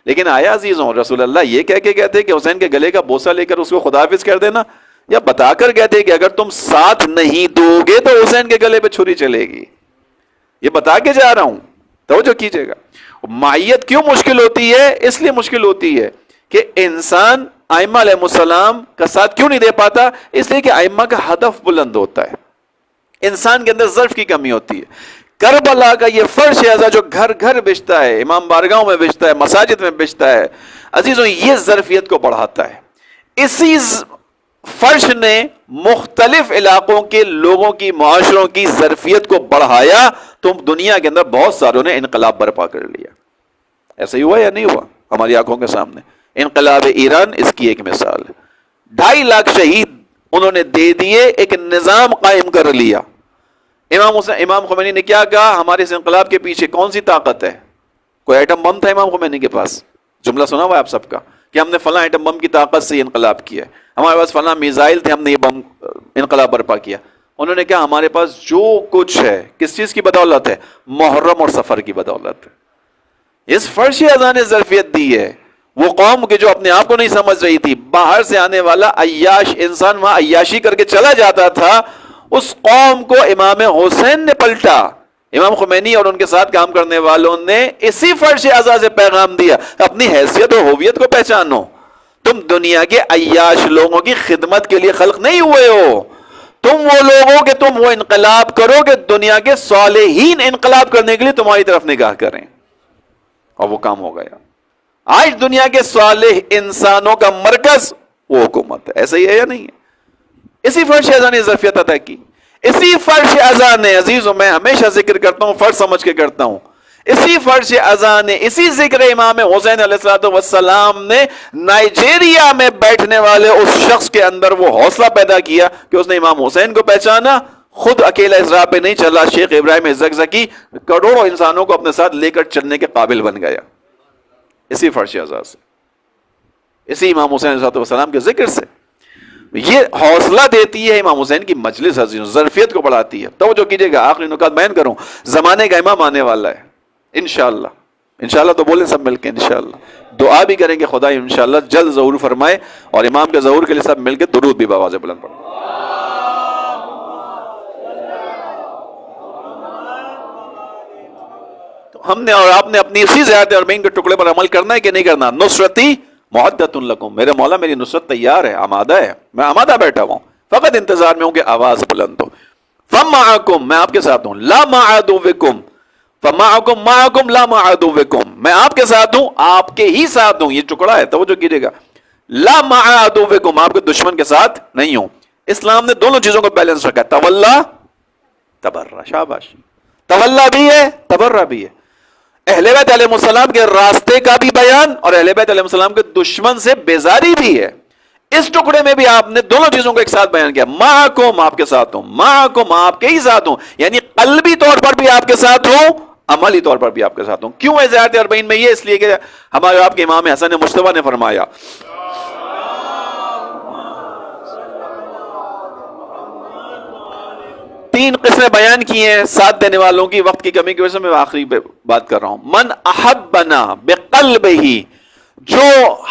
لیکن آیا عزیزوں رسول اللہ یہ کہہ کے کہتے کہ حسین کے گلے کا بوسہ لے کر اس کو خداحافظ کر دینا، یا بتا کر کہتے کہ اگر تم ساتھ نہیں دو گے تو حسین کے گلے پہ چھری چلے گی؟ یہ بتا کے جا رہا ہوں. توجہ کیجئے گا. معیت کیوں مشکل ہوتی ہے؟ اس لیے مشکل ہوتی ہے کہ انسان ائمہ علیہ السلام کا ساتھ کیوں نہیں دے پاتا؟ اس لیے کہ ائمہ کا ہدف بلند ہوتا ہے، انسان کے اندر ظرف کی کمی ہوتی ہے. کربلا کا یہ فرش عزا جو گھر گھر بچتا ہے، امام بارگاہوں میں بچتا ہے، مساجد میں بچتا ہے، عزیزوں یہ ظرفیت کو بڑھاتا ہے. اسی فرش نے مختلف علاقوں کے لوگوں کی، معاشروں کی ظرفیت کو بڑھایا تو دنیا کے اندر بہت ساروں نے انقلاب برپا کر لیا. ایسا ہی ہوا یا نہیں ہوا ہماری آنکھوں کے سامنے؟ انقلاب ایران اس کی ایک مثال ہے. 2.5 لاکھ شہید انہوں نے دے دیے، ایک نظام قائم کر لیا. امام خمینی نے کیا کہا؟ ہمارے اس انقلاب کے پیچھے کون سی طاقت ہے؟ کوئی ایٹم بم تھا امام خمینی کے پاس؟ جملہ سنا ہوا ہے آپ سب کا کہ ہم نے فلاں ایٹم بم کی طاقت سے یہ انقلاب کیا ہے، ہمارے پاس فلاں میزائل تھے، ہم نے یہ بم انقلاب برپا کیا. انہوں نے کہا ہمارے پاس جو کچھ ہے کس چیز کی بدولت ہے؟ محرم اور سفر کی بدولت. اس فرش عزا نے ظرفیت دی ہے. وہ قوم کے جو اپنے آپ کو نہیں سمجھ رہی تھی، باہر سے آنے والا عیاش انسان وہاں عیاشی کر کے چلا جاتا تھا، اس قوم کو امام حسین نے پلٹا. امام خمینی اور ان کے ساتھ کام کرنے والوں نے اسی فرش عزا سے پیغام دیا، اپنی حیثیت و ہویت کو پہچانو. تم دنیا کے عیاش لوگوں کی خدمت کے لیے خلق نہیں ہوئے ہو. تم وہ لوگ ہو کہ تم وہ انقلاب کرو کہ دنیا کے صالحین انقلاب کرنے کے لیے تمہاری طرف نگاہ کریں. اور وہ کام ہو گیا. آج دنیا کے صالح انسانوں کا مرکز وہ حکومت ہے. ایسا ہی ہے یا نہیں ہے؟ اسی فرش عزا نے ظرفیت عطا کی. اسی فرش عزا نے، عزیزوں میں ہمیشہ ذکر کرتا ہوں، فرض سمجھ کے کرتا ہوں، اسی فرش عزا نے، اسی ذکر امام حسین علیہ السلام نے نائجیریا میں بیٹھنے والے اس شخص کے اندر وہ حوصلہ پیدا کیا کہ اس نے امام حسین کو پہچانا. خود اکیلا اس راہ پہ نہیں چلا، شیخ ابراہیم زکزکی کروڑوں انسانوں کو اپنے ساتھ لے کر چلنے کے قابل بن گیا. اسی فرش عزا سے، اسی امام حسین علیہ السلام کے ذکر سے. یہ حوصلہ دیتی ہے امام حسین کی مجلس، عزیزوں ظرفیت کو بڑھاتی ہے. توجہ کیجئے گا، آخری نکات بیان کروں. زمانے کا امام آنے والا ہے انشاءاللہ. انشاءاللہ تو بولیں سب مل کے انشاءاللہ. دعا بھی کریں کہ خدا انشاءاللہ جلد ظہور فرمائے, اور امام کے ظہور کے لیے سب مل کے درود بھی بآواز بلند پڑھیں. ہم نے اور آپ نے اپنی اسی زیادہ اربعین کے ٹکڑے پر عمل کرنا ہے کہ نہیں کرنا؟ نصرتی معدۃ لکم، میرے مولا میری نصرت تیار ہے، آمادہ ہے، میں آمادہ بیٹھا ہوں، فقط انتظار میں ہوں کہ آواز بلند ہو. فمعکم، میں آپ کے ساتھ ہوں، لا مع عدوکم، فمعکم معکم لا مع عدوکم، میں آپ کے ساتھ ہوں، آپ کے ہی ساتھ ہوں. یہ ٹکڑا ہے، توجہ کیجیے گا. لا مع عدوکم، آپ کے دشمن کے ساتھ نہیں ہوں. اسلام نے دونوں چیزوں کو بیلنس رکھا ہے، تولا تبرہ. شاباش، تولا بھی ہے تبرہ بھی ہے. اہل بیت علیہ السلام کے راستے کا بھی بیان اور اہل بیت علیہ السلام کے دشمن سے بیزاری بھی ہے. اس ٹکڑے میں بھی آپ نے دونوں چیزوں کو ایک ساتھ بیان کیا. معکم، آپ کے ساتھ ہوں، معکم، آپ کے ہی ساتھ ہوں، یعنی قلبی طور پر بھی آپ کے ساتھ ہوں، عملی طور پر بھی آپ کے ساتھ ہوں. کیوں ہے زیارت اربعین میں؟ یہ اس لیے کہ ہمارے آپ کے امام حسن مجتبیٰ نے فرمایا، تین قسمیں بیان کی ہیں ساتھ دینے والوں کی. وقت کی کمی کی وجہ سے میں آخری پہ بات کر رہا ہوں. من احبنا بقلبہ، جو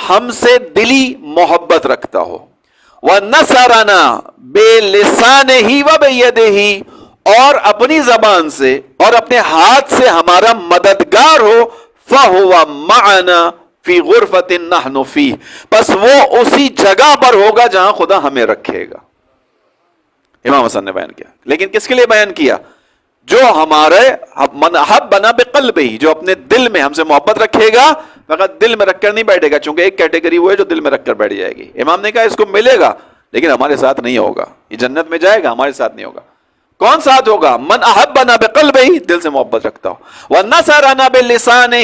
ہم سے دلی محبت رکھتا ہو، ونصرنا بلسانہ وبیدہ، اور اپنی زبان سے اور اپنے ہاتھ سے ہمارا مددگار ہو، فہو معنا فی غرفۃ نحن فیہ، بس وہ اسی جگہ پر ہوگا جہاں خدا ہمیں رکھے گا. امام حسن نے بیان کیا. لیکن کس کے لیے بیان کیا؟ جو ہمارے من احبنا بقلبہ، جو اپنے دل میں ہم سے محبت رکھے گا. فقط دل میں رکھ کر نہیں بیٹھے گا، چونکہ ایک کیٹیگری وہ ہے جو دل میں رکھ کر بیٹھ جائے گی. امام نے کہا اس کو ملے گا لیکن ہمارے ساتھ نہیں ہوگا. یہ جنت میں جائے گا، ہمارے ساتھ نہیں ہوگا. کون ساتھ ہوگا؟ من احبنا بقلبہ، دل سے محبت رکھتا ہو، ونصرنا بلسانہ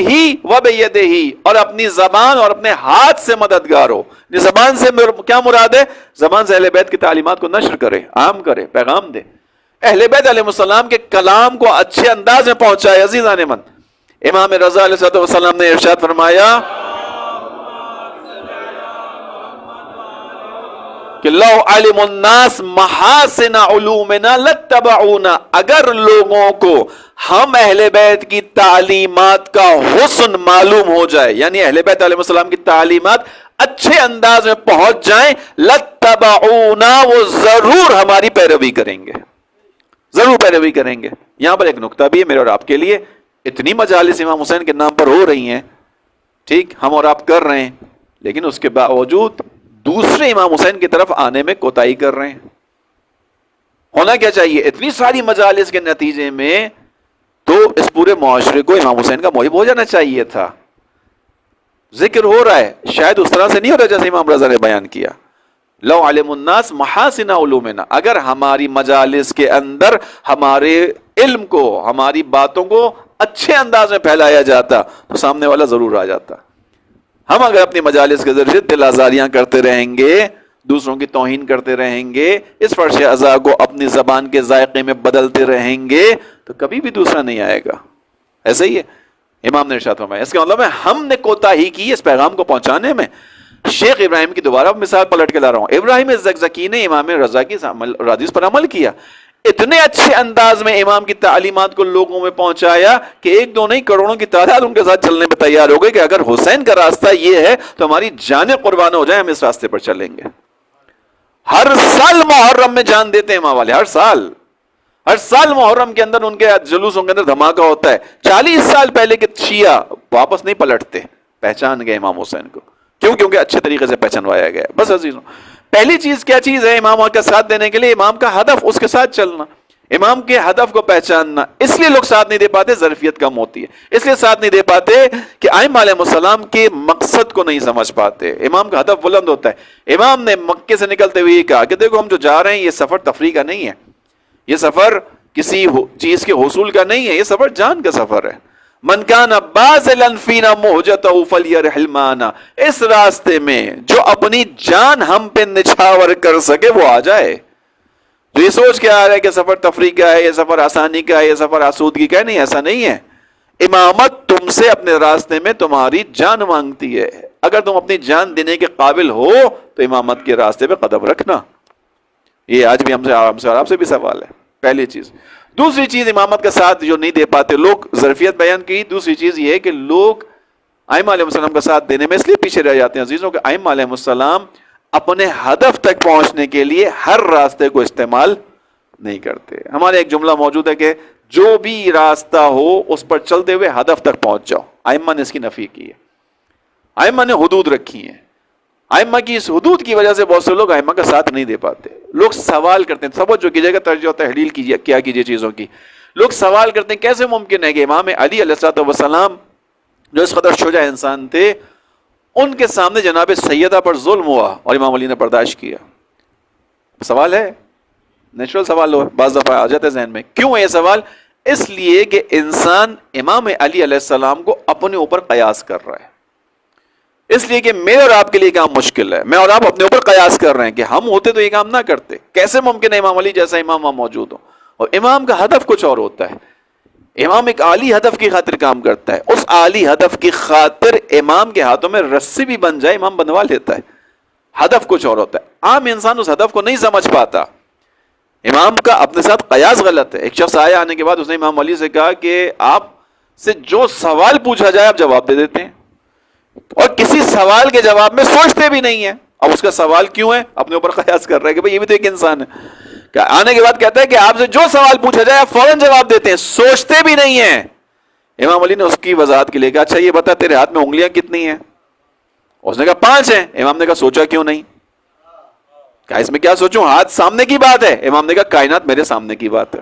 وبیدہ، اور اپنی زبان اور اپنے ہاتھ سے مددگار ہو. زبان سے کیا مراد ہے؟ زبان سے اہل بیت کی تعلیمات کو نشر کرے، عام کرے، پیغام دے. اہل بیت علیہ السلام کے کلام کو اچھے انداز میں پہنچائے. عزیزان من، امام رضا علیہ السلام نے ارشاد فرمایا کہ لو علم الناس محاسن علومنا لاتبعونا، اگر لوگوں کو ہم اہل بیت کی تعلیمات کا حسن معلوم ہو جائے، یعنی اہل بیت علیہ السلام کی تعلیمات اچھے انداز میں پہنچ جائیں، لاتبعونا، وہ ضرور ہماری پیروی کریں گے، ضرور پیروی کریں گے. یہاں پر ایک نکتہ بھی ہے میرے اور آپ کے لیے. اتنی مجالس امام حسین کے نام پر ہو رہی ہیں، ٹھیک، ہم اور آپ کر رہے ہیں، لیکن اس کے باوجود دوسرے امام حسین کی طرف آنے میں کوتاہی کر رہے ہیں. ہونا کیا چاہیے؟ اتنی ساری مجالس کے نتیجے میں تو اس پورے معاشرے کو امام حسین کا محب ہو جانا چاہیے تھا. ذکر ہو رہا ہے، شاید اس طرح سے نہیں ہو رہا جیسے امام رضا نے بیان کیا. لو علم الناس محاسن علومنا، اگر ہماری مجالس کے اندر ہمارے علم کو، ہماری باتوں کو اچھے انداز میں پھیلایا جاتا تو سامنے والا ضرور آ جاتا. ہم اگر اپنی مجالس کے ذریعے دل آزاریاں کرتے رہیں گے، دوسروں کی توہین کرتے رہیں گے، اس فرش اعضاء کو اپنی زبان کے ذائقے میں بدلتے رہیں گے تو کبھی بھی دوسرا نہیں آئے گا. ایسے ہی ہے. امام نے ارشاد فرمایا، اس کے مطلب ہے ہم نے کوتاہی کی اس پیغام کو پہنچانے میں. شیخ ابراہیم کی دوبارہ مثال پلٹ کے لا رہا ہوں. ابراہیم الزقزقی نے امام رضا کی حدیث پر عمل کیا، اتنے اچھے انداز میں امام کی تعلیمات کو لوگوں میں پہنچایا کہ ایک دو نہیں کروڑوں کی تعداد ان کے ساتھ چلنے پہ تیار ہو گئے کہ اگر حسین کا راستہ یہ ہے تو ہماری جانیں قربان ہو جائیں، ہم اس راستے پر چلیں گے. ہر سال محرم میں جان دیتے ہیں امام والے، ہر سال محرم کے اندر ان کے جلوسوں کے اندر دھماکہ ہوتا ہے. 40 سال پہلے کے شیعہ واپس نہیں پلٹتے، پہچان گئے امام حسین کو. کیوں؟ کیونکہ اچھے طریقے سے پہچانوایا گیا. بس عزیزوں، پہلی چیز کیا چیز ہے امام کا ساتھ دینے کے لیے؟ امام کا ہدف، اس کے ساتھ چلنا، امام کے ہدف کو پہچاننا. اس لیے لوگ ساتھ نہیں دے پاتے، ظرفیت کم ہوتی ہے. اس لیے ساتھ نہیں دے پاتے کہ ائمہ علیہ السلام کے مقصد کو نہیں سمجھ پاتے. امام کا ہدف بلند ہوتا ہے. امام نے مکے سے نکلتے ہوئے کہا کہ دیکھو ہم جو جا رہے ہیں یہ سفر تفریح کا نہیں ہے، یہ سفر کسی چیز کے حصول کا نہیں ہے، یہ سفر جان کا سفر ہے. من کان باذلا فینا مہجتہ فلیرحل معنا، اس راستے میں جو اپنی جان ہم پہ نچھاور کر سکے وہ آ جائے. جو یہ سوچ کے آ رہا ہے کہ سفر تفریح کا ہے، یہ سفر آسانی کا ہے، یہ سفر آسودگی کا ہے، نہیں، ایسا نہیں ہے. امامت تم سے اپنے راستے میں تمہاری جان مانگتی ہے. اگر تم اپنی جان دینے کے قابل ہو تو امامت کے راستے پہ قدم رکھنا. یہ آج بھی ہم سے اور آپ سے بھی سوال ہے. پہلی چیز. دوسری چیز امامت کا ساتھ جو نہیں دے پاتے لوگ، ظرفیت بیان کی، دوسری چیز یہ ہے کہ لوگ ائمہ علیہ السلام کا ساتھ دینے میں اس لیے پیچھے رہ جاتے ہیں عزیزوں کہ ائمہ علیہ السلام اپنے ہدف تک پہنچنے کے لیے ہر راستے کو استعمال نہیں کرتے. ہمارے ایک جملہ موجود ہے کہ جو بھی راستہ ہو اس پر چلتے ہوئے ہدف تک پہنچ جاؤ. ائمہ نے اس کی نفی کی ہے. ائمہ نے حدود رکھی ہیں. ائمہ کی اس حدود کی وجہ سے بہت سے لوگ ائمہ کا ساتھ نہیں دے پاتے. لوگ سوال کرتے ہیں، توجہ کیجیے گا، ترجمہ تحلیل کیجیے، کیا کیجیے چیزوں کی. لوگ سوال کرتے ہیں کیسے ممکن ہے کہ امام علی علیہ السلام جو اس قدر شجاع انسان تھے، ان کے سامنے جناب سیدہ پر ظلم ہوا اور امام علی نے برداشت کیا. سوال ہے، نیچرل سوال ہو، بعض دفعہ آ جاتا ہے ذہن میں. کیوں ہے یہ سوال؟ اس لیے کہ انسان امام علی علیہ السلام کو اپنے اوپر قیاس کر رہا ہے. اس لیے کہ میرے اور آپ کے لیے کام مشکل ہے. میں اور آپ اپنے اوپر قیاس کر رہے ہیں کہ ہم ہوتے تو یہ کام نہ کرتے. کیسے ممکن ہے امام علی جیسا امام وہاں موجود ہو؟ اور امام کا ہدف کچھ اور ہوتا ہے. امام ایک عالی ہدف کی خاطر کام کرتا ہے. اس عالی ہدف کی خاطر امام کے ہاتھوں میں رسی بھی بن جائے امام بنوا لیتا ہے. ہدف کچھ اور ہوتا ہے. عام انسان اس ہدف کو نہیں سمجھ پاتا. امام کا اپنے ساتھ قیاس غلط ہے. ایک شخص آیا آنے کے بعد اس نے امام علی سے کہا کہ آپ سے جو سوال پوچھا جائے آپ جواب دے دیتے ہیں اور کسی سوال کے جواب میں سوچتے بھی نہیں ہیں. اب اس کا سوال کیوں ہے؟ اپنے اوپر قیاس کر رہا ہے کہ بھئی یہ بھی تو ایک انسان ہے. کہ آنے کے بعد کہتا ہے کہ آپ سے جو سوال پوچھا جائے آپ فوراً جواب دیتے ہیں، سوچتے بھی نہیں ہیں. امام علی نے اس کی وضاحت کے لیے کہا اچھا یہ بتا تیرے ہاتھ میں انگلیاں کتنی ہیں؟ اس نے کہا 5 ہیں. امام نے کہا سوچا کیوں نہیں؟ کہا اس میں کیا سوچوں، ہاتھ سامنے کی بات ہے. امام نے کہا کائنات میرے سامنے کی بات ہے.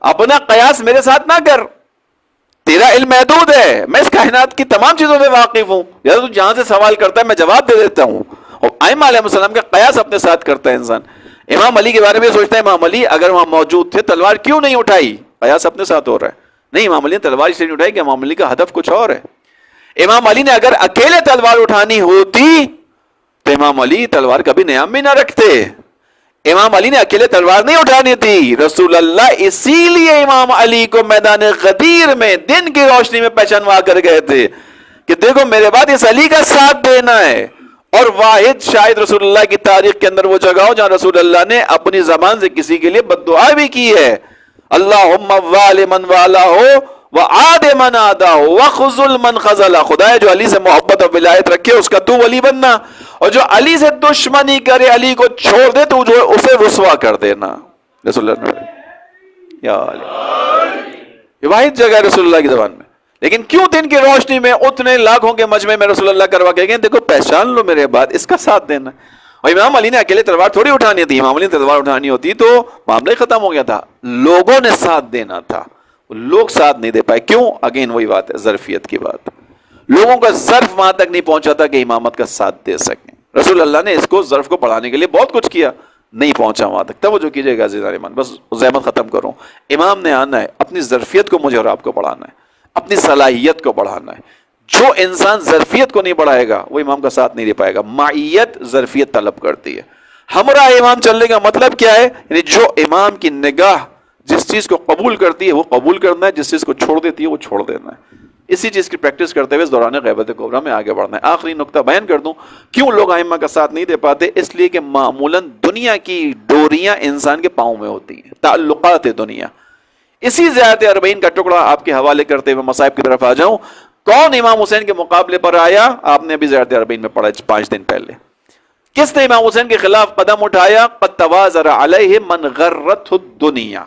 اپنا قیاس میرے ساتھ نہ کر. تیرا علم محدود ہے، میں اس کائنات کی تمام چیزوں سے واقف ہوں. یا تو جہاں سے سوال کرتا ہے میں جواب دے دیتا ہوں. اور ائمہ علیہ السلام کا قیاس اپنے ساتھ کرتا ہے انسان. امام علی کے بارے میں سوچتا ہے امام علی اگر وہاں موجود تھے تلوار کیوں نہیں اٹھائی؟ قیاس اپنے ساتھ ہو رہا ہے. نہیں، امام علی نے تلوار اس لیے نہیں اٹھائی کہ امام علی کا ہدف کچھ اور ہے. امام علی نے اگر اکیلے تلوار اٹھانی ہوتی تو امام علی تلوار کبھی نیام بھی نہ رکھتے. امام علی نے اکیلے تلوار نہیں اٹھانی تھی. رسول اللہ اسی لیے امام علی کو میدان غدیر میں دن کی روشنی میں پہچانوا کر گئے تھے کہ دیکھو میرے بعد اس علی کا ساتھ دینا ہے. اور واحد شاید رسول اللہ کی تاریخ کے اندر وہ جگہ ہو جہاں رسول اللہ نے اپنی زبان سے کسی کے لیے بد دعا بھی کی ہے. اللہم والی من والا ہو وعاد من آدھا ہو وخذل من خذلا. خدا ہے جو علی سے محبت اور ولایت رکھے اس کا تو ولی بننا، اور جو علی سے دشمنی کرے علی کو چھوڑ دے تو جو اسے رسوا کر دینا. رسول اللہ نے یا یہ واحد جگہ ہے رسول اللہ کی زبان میں. لیکن کیوں دن کی روشنی میں اتنے لاکھوں کے مجمع میں رسول اللہ کروا کے گئے دیکھو پہچان لو میرے بعد اس کا ساتھ دینا. اور امام علی نے اکیلے تلوار تھوڑی اٹھانی تھی. امام علی نے تلوار اٹھانی ہوتی تو معاملہ ہی ختم ہو گیا تھا. لوگوں نے ساتھ دینا تھا، لوگ ساتھ نہیں دے پائے. کیوں؟ اگین وہی بات ہے، ظرفیت کی بات. لوگوں کا ظرف وہاں تک نہیں پہنچا تھا کہ امامت کا ساتھ دے سکیں. رسول اللہ نے اس کو ظرف کو بڑھانے کے لیے بہت کچھ کیا، نہیں پہنچا وہاں تک. توجہ کیجیے گا عزیزان ایمان، بس زحمت ختم کروں. امام نے آنا ہے، اپنی ظرفیت کو مجھے اور آپ کو بڑھانا ہے، اپنی صلاحیت کو بڑھانا ہے. جو انسان ظرفیت کو نہیں بڑھائے گا وہ امام کا ساتھ نہیں دے پائے گا. معیت ظرفیت طلب کرتی ہے. ہمارا امام چلنے کا مطلب کیا ہے؟ یعنی جو امام کی نگاہ جس چیز کو قبول کرتی ہے وہ قبول کرنا ہے، جس چیز کو چھوڑ دیتی ہے وہ چھوڑ دینا ہے. اسی چیز کی پریکٹس کرتے ہوئے اس دوران غیبت کبریٰ میں آگے بڑھنا ہے. آخری نقطہ بیان کر دوں کیوں لوگ ائمہ کا ساتھ نہیں دے پاتے. اس لیے کہ معمولاً دنیا کی ڈوریاں انسان کے پاؤں میں ہوتی ہیں، تعلقات دنیا. اسی زیادہ 40 کا ٹکڑا آپ کے حوالے کرتے ہوئے مصائب کی طرف آ جاؤں. کون امام حسین کے مقابلے پر آیا؟ آپ نے ابھی زیادہ 40 میں پڑھا 5 دن پہلے. کس نے امام حسین کے خلاف قدم اٹھایا؟ قد تواذر علیہ من غرته الدنیا.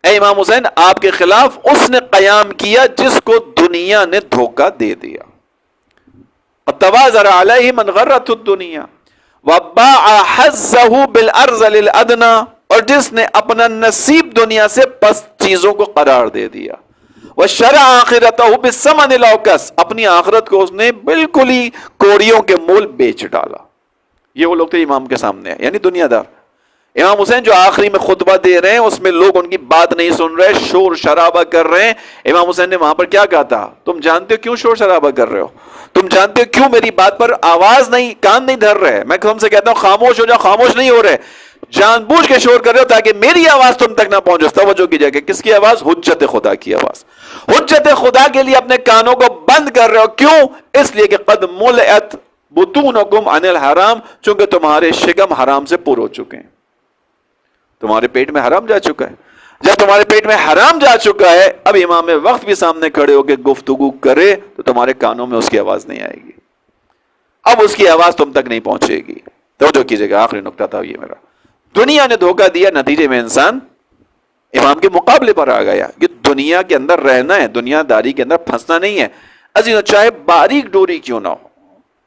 اے امام حسین آپ کے خلاف اس نے قیام کیا جس کو دنیا نے دھوکہ دے دیا. قد تواذر علیہ من غرته الدنیا وباع حظه بالارذل الادنى. اور جس نے اپنا نصیب دنیا سے پس چیزوں کو قرار دے دیا. وشرع آخرته بالثمن الاوکس. اپنی آخرت کو اس نے بالکل ہی کوڑیوں کے مول بیچ ڈالا. یہ وہ لوگ تھے امام کے سامنے، یعنی دنیا دار. امام حسین جو آخری میں خطبہ دے رہے ہیں اس میں لوگ ان کی بات نہیں سن رہے، شور شرابہ کر رہے ہیں. امام حسین نے وہاں پر کیا کہا تھا؟ تم جانتے ہو کیوں شور شرابہ کر رہے ہو؟ تم جانتے ہو کیوں میری بات پر آواز نہیں، کان نہیں دھر رہے؟ میں تم سے کہتا ہوں خاموش ہو جاؤ، خاموش نہیں ہو رہے. جان بوجھ کے شور کر رہے ہو تاکہ میری آواز تم تک نہ پہنچے. توجہ کیجئے کہ کس کی آواز؟ حجت خدا کی آواز. حجت خدا کے لیے اپنے کانوں کو بند کر رہے ہو. کیوں؟ اس لیے کہ قد ملئت بطونکم عن الحرام. چونکہ تمہارے شکم حرام سے پر ہو چکے ہیں. تمہارے پیٹ میں حرام جا چکا ہے. جب تمہارے پیٹ میں حرام جا چکا ہے، اب امام وقت بھی سامنے کھڑے ہو کے گفتگو کرے تو تمہارے کانوں میں اس کی آواز نہیں آئے گی، اب اس کی آواز تم تک نہیں پہنچے گی. توجہ کیجیے گا، آخری نقطہ تھا یہ میرا. دنیا نے دھوکہ دیا، نتیجے میں انسان امام کے مقابلے پر آ گیا. یہ دنیا کے اندر رہنا ہے، دنیا داری کے اندر پھنسنا نہیں ہے. عزیزو، چاہے باریک ڈوری کیوں نہ ہو.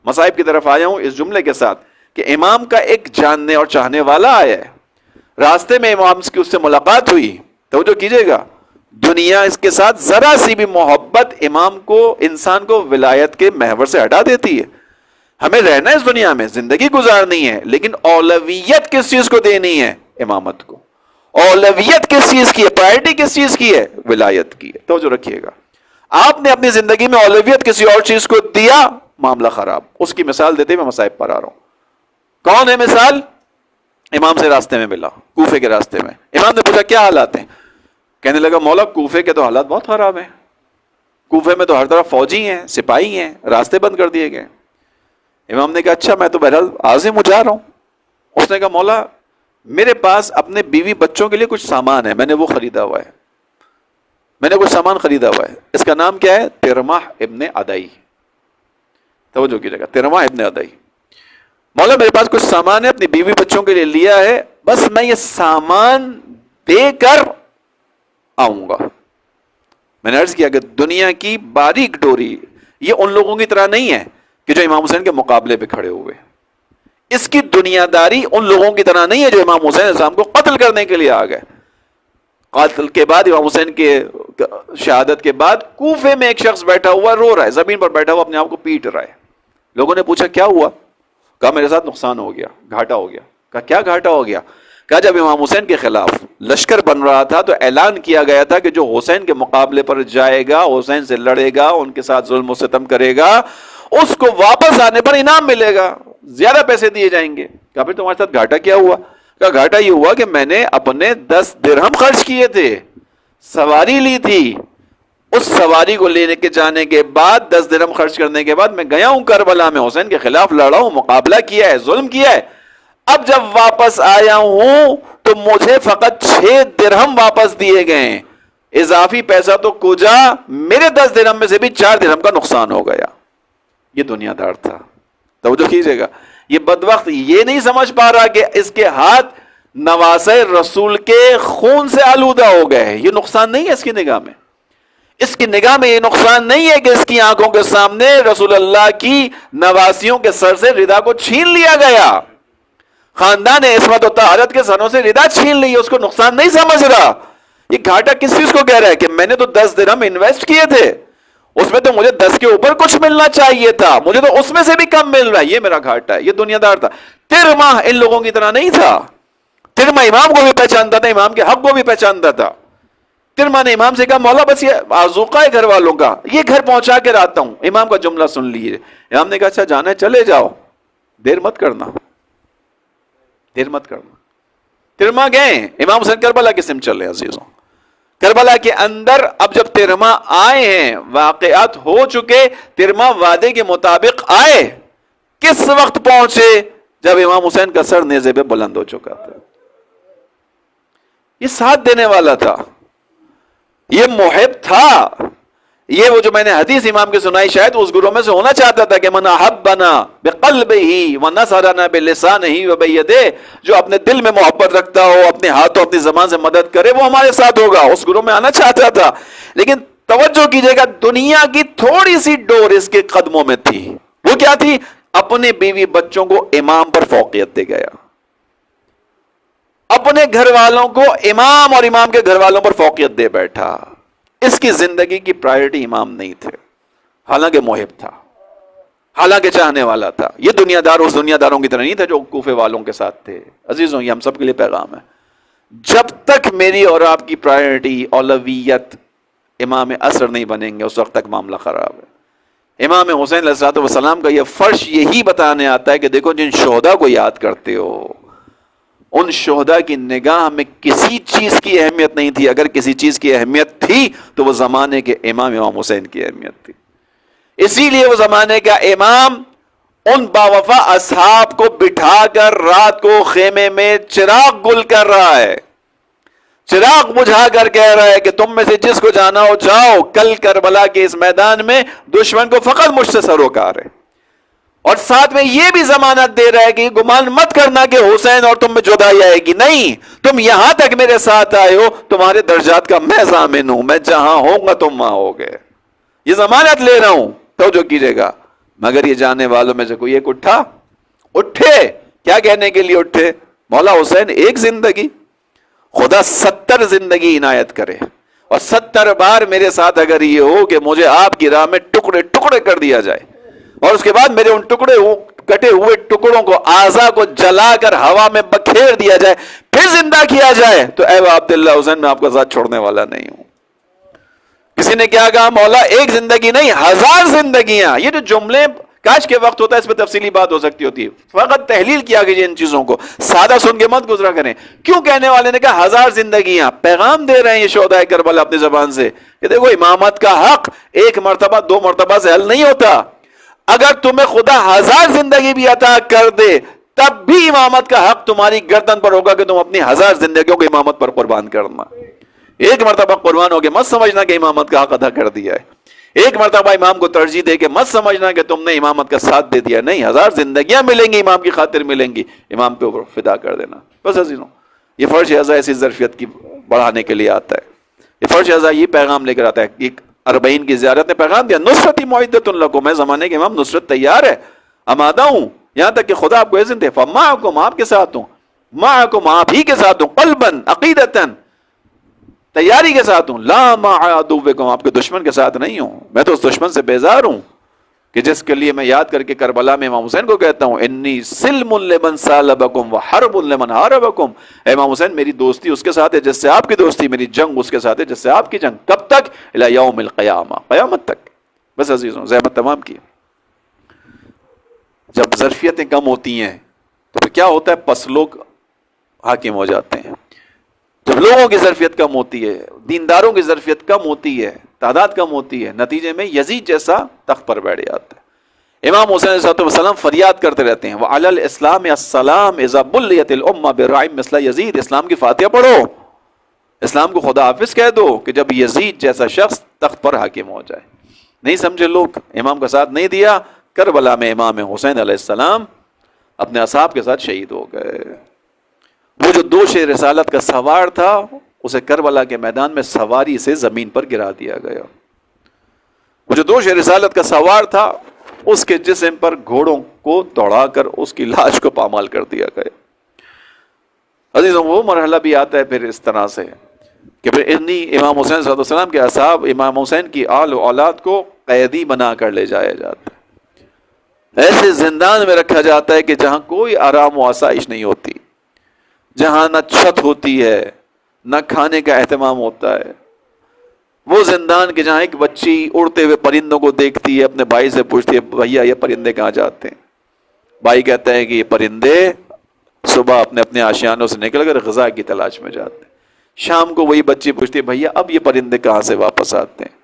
مصائب کی طرف آیا ہوں اس جملے کے ساتھ کہ امام کا ایک جاننے اور چاہنے والا آیا ہے، راستے میں امام کی اس سے ملاقات ہوئی. توجہ کیجیے گا، دنیا اس کے ساتھ ذرا سی بھی محبت امام کو، انسان کو ولایت کے محور سے ہٹا دیتی ہے. ہمیں رہنا ہے اس دنیا میں، زندگی گزارنی ہے، لیکن اولویت کس چیز کو دینی ہے؟ امامت کو. اولویت کس چیز کی ہے؟ پرائرٹی کس چیز کی ہے؟ ولایت کی ہے. توجہ رکھیے گا، آپ نے اپنی زندگی میں اولویت کسی اور چیز کو دیا، معاملہ خراب. اس کی مثال دیتے میں مصائب پر آ رہا ہوں. کون ہے مثال؟ امام سے راستے میں ملا، کوفے کے راستے میں. امام نے پوچھا کیا حالات ہیں؟ کہنے لگا مولا کوفے کے تو حالات بہت خراب ہیں، کوفے میں تو ہر طرف فوجی ہیں، سپاہی ہیں، راستے بند کر دیے گئے. امام نے کہا اچھا، میں تو بہرحال عازم جا رہا ہوں. اس نے کہا مولا میرے پاس اپنے بیوی بچوں کے لیے کچھ سامان ہے، میں نے وہ خریدا ہوا ہے، میں نے کچھ سامان خریدا ہوا ہے. اس کا نام کیا ہے؟ ترمح ابن عدی. توجہ کیجیے گا، ترمح ابن عدی. مولا میرے پاس کچھ سامان ہے، اپنی بیوی بچوں کے لیے لیا ہے، بس میں یہ سامان دے کر آؤں گا. میں نے عرض کیا کہ دنیا کی باریک ڈوری یہ ان لوگوں کی طرح نہیں ہے کہ جو امام حسین کے مقابلے پہ کھڑے ہوئے. اس کی دنیا داری ان لوگوں کی طرح نہیں ہے جو امام حسین السلام کو قتل کرنے کے لیے آ گئے. قتل کے بعد، امام حسین کے شہادت کے بعد، کوفے میں ایک شخص بیٹھا ہوا رو رہا ہے، زمین پر بیٹھا ہوا اپنے آپ کو پیٹ رہا ہے. لوگوں نے پوچھا کیا ہوا؟ کہا میرے ساتھ نقصان ہو گیا، گھاٹا ہو گیا. کہا کیا گھاٹا ہو گیا؟ کہا جب امام حسین کے خلاف لشکر بن رہا تھا تو اعلان کیا گیا تھا کہ جو حسین کے مقابلے پر جائے گا، حسین سے لڑے گا، ان کے ساتھ ظلم و ستم کرے گا، اس کو واپس آنے پر انعام ملے گا، زیادہ پیسے دیے جائیں گے. کہا پھر تمہارے ساتھ گھاٹا کیا ہوا؟ کہا گھاٹا یہ ہوا کہ میں نے اپنے 10 درہم خرچ کیے تھے، سواری لی تھی، اس سواری کو لینے کے جانے کے بعد 10 درہم خرچ کرنے کے بعد میں گیا ہوں کربلا میں، حسین کے خلاف لڑا ہوں، مقابلہ کیا ہے، ظلم کیا ہے. اب جب واپس آیا ہوں تو مجھے فقط 6 درہم واپس دیے گئے، اضافی پیسہ تو کجا، میرے 10 درہم میں سے بھی 4 درہم کا نقصان ہو گیا. یہ دنیا دار تھا. توجہ کیجیے گا، یہ بدبخت یہ نہیں سمجھ پا رہا کہ اس کے ہاتھ نواسے رسول کے خون سے آلودہ ہو گئے. یہ نقصان نہیں ہے اس کی نگاہ میں. اس کی نگاہ میں یہ نقصان نہیں ہے کہ اس کی آنکھوں کے سامنے رسول اللہ کی نواسیوں کے سر سے ردا کو چھین لیا گیا، خاندان عصمت و طہارت کے سروں سے ردا چھین لی. اس کو نقصان نہیں سمجھ رہا. یہ گھاٹا کس چیز کو کہہ رہا ہے کہ میں نے تو 10 درہم انویسٹ کیے تھے، اس میں تو مجھے 10 کے اوپر کچھ ملنا چاہیے تھا، مجھے تو اس میں سے بھی کم مل رہا ہے، یہ میرا گھاٹا ہے. یہ دنیا دار تھا. ترمہ ان لوگوں کی طرح نہیں تھا. ترمہ امام کو بھی پہچانتا تھا، امام کے حق کو بھی پہچانتا تھا. ترمہ نے امام سے کہا مولا بس یہ آذوقہ ہے گھر والوں کا، یہ گھر پہنچا کے آتا ہوں. امام کا جملہ سن لیجیے. امام نے کہا اچھا جانا ہے چلے جاؤ، دیر مت کرنا، دیر مت کرنا. ترمہ گئے، امام حسین کربلا کی سمت چلے. عزیزوں، کربلا کے اندر اب جب ترمہ آئے ہیں، واقعات ہو چکے، ترمہ وعدے کے مطابق آئے. کس وقت پہنچے؟ جب امام حسین کا سر نیزے پہ بلند ہو چکا تھا. یہ ساتھ دینے والا تھا، یہ محب تھا. یہ وہ جو میں نے حدیث امام کی سنائی، شاید اس گروہ میں سے ہونا چاہتا تھا کہ من احبنا بقلبہ ونصرنا بلسانہ وبیدہ، جو اپنے دل میں محبت رکھتا ہو، اپنے ہاتھوں اپنی زبان سے مدد کرے، وہ ہمارے ساتھ ہوگا. اس گروہ میں آنا چاہتا تھا. لیکن توجہ کیجئے گا، دنیا کی تھوڑی سی ڈور اس کے قدموں میں تھی. وہ کیا تھی؟ اپنے بیوی بچوں کو امام پر فوقیت دے گیا، اپنے گھر والوں کو امام اور امام کے گھر والوں پر فوقیت دے بیٹھا. اس کی زندگی کی پرائرٹی امام نہیں تھے، حالانکہ محب تھا، حالانکہ چاہنے والا تھا. یہ دنیا دار اس دنیا داروں کی طرح نہیں تھا جو کوفے والوں کے ساتھ تھے. عزیزوں، یہ ہم سب کے لیے پیغام ہے. جب تک میری اور آپ کی پرائرٹی، اولویت امام عصر نہیں بنیں گے، اس وقت تک معاملہ خراب ہے. امام حسین علیہ السلام کا یہ فرش یہی بتانے آتا ہے کہ دیکھو جن شہداء کو یاد کرتے ہو، ان شہداء کی نگاہ میں کسی چیز کی اہمیت نہیں تھی. اگر کسی چیز کی اہمیت تھی تو وہ زمانے کے امام حسین کی اہمیت تھی. اسی لیے وہ زمانے کا امام ان باوفا اصحاب کو بٹھا کر رات کو خیمے میں چراغ گل کر رہا ہے. چراغ بجھا کر کہہ رہا ہے کہ تم میں سے جس کو جانا ہو جاؤ، کل کربلا کے اس میدان میں دشمن کو فقط مجھ سے سروکار ہے. اور ساتھ میں یہ بھی ضمانت دے رہا ہے کہ گمان مت کرنا کہ حسین اور تم میں جدائی آئے گی. نہیں، تم یہاں تک میرے ساتھ آئے ہو، تمہارے درجات کا میں ضامن ہوں، میں جہاں ہوں گا تم وہاں ہوگے. یہ ضمانت لے رہا ہوں، توجہ کیجیے گا. مگر یہ جاننے والوں میں سے کوئی ایک اٹھے کیا کہنے کے لیے اٹھے؟ مولا حسین ایک زندگی، خدا 70 زندگی عنایت کرے، اور 70 بار میرے ساتھ اگر یہ ہو کہ مجھے آپ کی راہ میں ٹکڑے ٹکڑے کر دیا جائے، اور اس کے بعد میرے ان کٹے ہوئے ٹکڑوں کو، اعضا کو جلا کر ہوا میں بکھیر دیا جائے، پھر زندہ کیا جائے، تو اے عبداللہ حسین میں آپ کا ساتھ چھوڑنے والا نہیں ہوں. کسی نے کیا کہا؟ مولا ایک زندگی نہیں، 1000 زندگیاں. یہ جو جملے کاش کے وقت ہوتا ہے اس پہ تفصیلی بات ہو سکتی ہوتی ہے، فقط تحلیل کیا گیا ان چیزوں کو، سادہ سن کے مت گزرا کریں. کیوں کہنے والے نے کہا 1000 زندگیاں؟ پیغام دے رہے ہیں یہ شہداء کربلا اپنی زبان سے کہ دیکھو امامت کا حق ایک مرتبہ 2 مرتبہ سے حل نہیں ہوتا. اگر تمہیں خدا 1000 زندگی بھی عطا کر دے تب بھی امامت کا حق تمہاری گردن پر ہوگا کہ تم اپنی 1000 زندگیوں کو امامت پر قربان کرنا. ایک مرتبہ قربان ہو کے مت سمجھنا کہ امامت کا حق ادا کر دیا ہے. ایک مرتبہ امام کو ترجیح دے کے مت سمجھنا کہ تم نے امامت کا ساتھ دے دیا. نہیں، 1000 زندگیاں ملیں گی، امام کی خاطر ملیں گی، امام کے اوپر فدا کر دینا. بس عزیزوں، یہ فرش اعضاء ایسی ظرفیت کی بڑھانے کے لیے آتا ہے. یہ فرش اعضاء یہ پیغام لے کر آتا ہے. ایک 40 کی زیارت نے پیغام دیا، نصرت معدۃ لکم، میں زمانے کے امام، نصرت تیار ہے، آمادہ ہوں، یہاں تک کہ خدا آپ کو اذن دے. فمعکم، آپ کے ساتھ ہوں، معکم، آپ ہی کے ساتھ ہوں، قلباً، عقیدتاً، تیاری کے ساتھ ہوں. لا مع عدوکم، آپ کے دشمن کے ساتھ نہیں ہوں. میں تو اس دشمن سے بیزار ہوں کہ جس کے لیے میں یاد کر کے کربلا میں امام حسین کو کہتا ہوں انی سلم لمن سالبکم وحرب لمن حاربکم. اے امام حسین، میری دوستی اس کے ساتھ ہے جس سے آپ کی دوستی، میری جنگ اس کے ساتھ ہے جس سے آپ کی جنگ. کب تک؟ الی یوم القیامہ، قیامت تک. بس عزیزوں، زحمت تمام کی. جب ظرفیتیں کم ہوتی ہیں تو پھر کیا ہوتا ہے؟ پس لوگ حاکم ہو جاتے ہیں. جب لوگوں کی ظرفیت کم ہوتی ہے، دینداروں کی ظرفیت کم ہوتی ہے، تعداد کم ہوتی ہے، نتیجے میں یزید جیسا تخت پر بیٹھ جاتا ہے. امام حسین علیہ السلام فریاد کرتے رہتے ہیں وعلی الاسلام السلام اذا بلیت الامہ برعیم مثل یزید. اسلام کی فاتحہ پڑھو، اسلام کو خدا حافظ کہہ دو کہ جب یزید جیسا شخص تخت پر حاکم ہو جائے. نہیں سمجھے لوگ، امام کا ساتھ نہیں دیا. کربلا میں امام حسین علیہ السلام اپنے اصحاب کے ساتھ شہید ہو گئے. وہ جو دوش رسالت کا سوار تھا اسے کربلا کے میدان میں سواری سے زمین پر گرا دیا گیا. وہ جو دوش رسالت کا سوار تھا اس کے جسم پر گھوڑوں کو دوڑا کر اس کی لاش کو پامال کر دیا گیا. عزیزوں، وہ مرحلہ بھی آتا ہے پھر اس طرح سے کہ پھر انہی امام حسین صلی اللہ علیہ وسلم کے اصحاب امام حسین کی آل و اولاد کو قیدی بنا کر لے جایا جاتا ہے. ایسے زندان میں رکھا جاتا ہے کہ جہاں کوئی آرام و آسائش نہیں ہوتی، جہاں نہ چھت ہوتی ہے، نہ کھانے کا اہتمام ہوتا ہے. وہ زندان کے جہاں ایک بچی اڑتے ہوئے پرندوں کو دیکھتی ہے، اپنے بھائی سے پوچھتی ہے بھیا یہ پرندے کہاں جاتے ہیں؟ بھائی کہتا ہے کہ یہ پرندے صبح اپنے آشیانوں سے نکل کر غذا کی تلاش میں جاتے ہیں. شام کو وہی بچی پوچھتی ہے بھیا اب یہ پرندے کہاں سے واپس آتے ہیں؟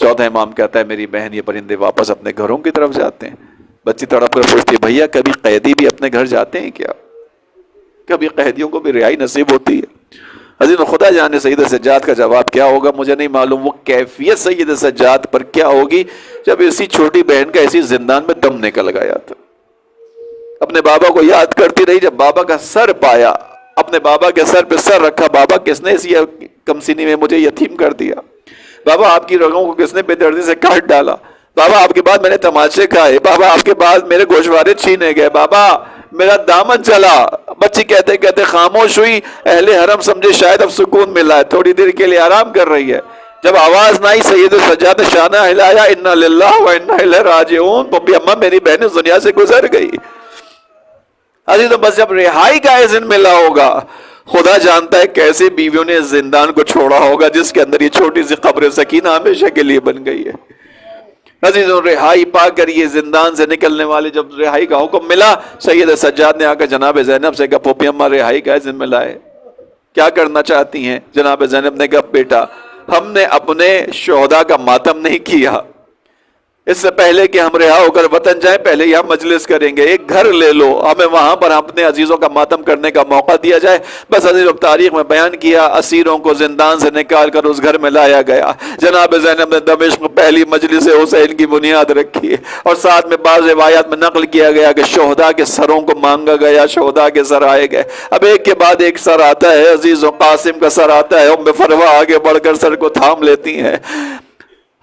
چوتھا امام کہتا ہے میری بہن یہ پرندے واپس اپنے گھروں کی طرف جاتے ہیں. بچی تڑپ کر پوچھتی ہے بھیا کبھی قیدی بھی اپنے گھر جاتے ہیں کیا؟ کبھی قیدیوں کو بھی رہائی نصیب ہوتی ہے؟ عزیز خدا جانے سید سجاد کا جواب کیا ہوگا مجھے نہیں معلوم. وہ کیفیت سید سجاد پر کیا ہوگی جب اسی چھوٹی بہن کا اسی زندان میں دم نکل گیا تھا. اپنے بابا کو یاد کرتی رہی، جب بابا کا سر پایا، اپنے بابا کے سر پہ سر رکھا، بابا کس نے اسی کمسینی میں مجھے یتیم کر دیا؟ بابا آپ کی رگوں کو کس نے بے دردی سے کاٹ ڈالا؟ بابا آپ کے بعد میں نے تماچے کھائے، بابا آپ کے بعد میرے گوشوارے چھینے گئے، بابا میرا دامن چلا. بچی کہتے کہتے خاموش ہوئی. اہل حرم سمجھے شاید اب سکون ملا ہے، تھوڑی دیر کے لیے آرام کر رہی ہے. جب آواز نہ آئی سید سجاد نے شانہ ہلایا انا للہ و انا الیہ راجعون. پپی اماں میری بہن اس دنیا سے گزر گئی. عزیز تو بس جب رہائی کا اذن ملا ہوگا، خدا جانتا ہے کیسے بیویوں نے اس زندان کو چھوڑا ہوگا جس کے اندر یہ چھوٹی سی قبر سکینہ ہمیشہ کے لیے بن گئی ہے. عزیزوں رہائی پا کر یہ زندان سے نکلنے والے جب رہائی کا حکم ملا، سید سجاد نے آ کر جناب زینب سے کہا پھوپھی اماں رہائی کا اذن ملا ہے، کیا کرنا چاہتی ہیں؟ جناب زینب نے کہا بیٹا ہم نے اپنے شہداء کا ماتم نہیں کیا، اس سے پہلے کہ ہم رہا ہو کر وطن جائیں پہلے یہاں مجلس کریں گے، ایک گھر لے لو، ہمیں وہاں پر اپنے عزیزوں کا ماتم کرنے کا موقع دیا جائے۔ بس عزیزوں تاریخ میں بیان کیا، اسیروں کو زندان سے نکال کر اس گھر میں لایا گیا، جناب زینب نے دمشق میں پہلی مجلس حسین کی بنیاد رکھی، اور ساتھ میں بعض روایات میں نقل کیا گیا کہ شہداء کے سروں کو مانگا گیا، شہداء کے سر آئے گئے۔ اب ایک کے بعد ایک سر آتا ہے عزیزوں، قاسم کا سر آتا ہے، ام فروا آگے بڑھ کر سر کو تھام لیتی ہیں،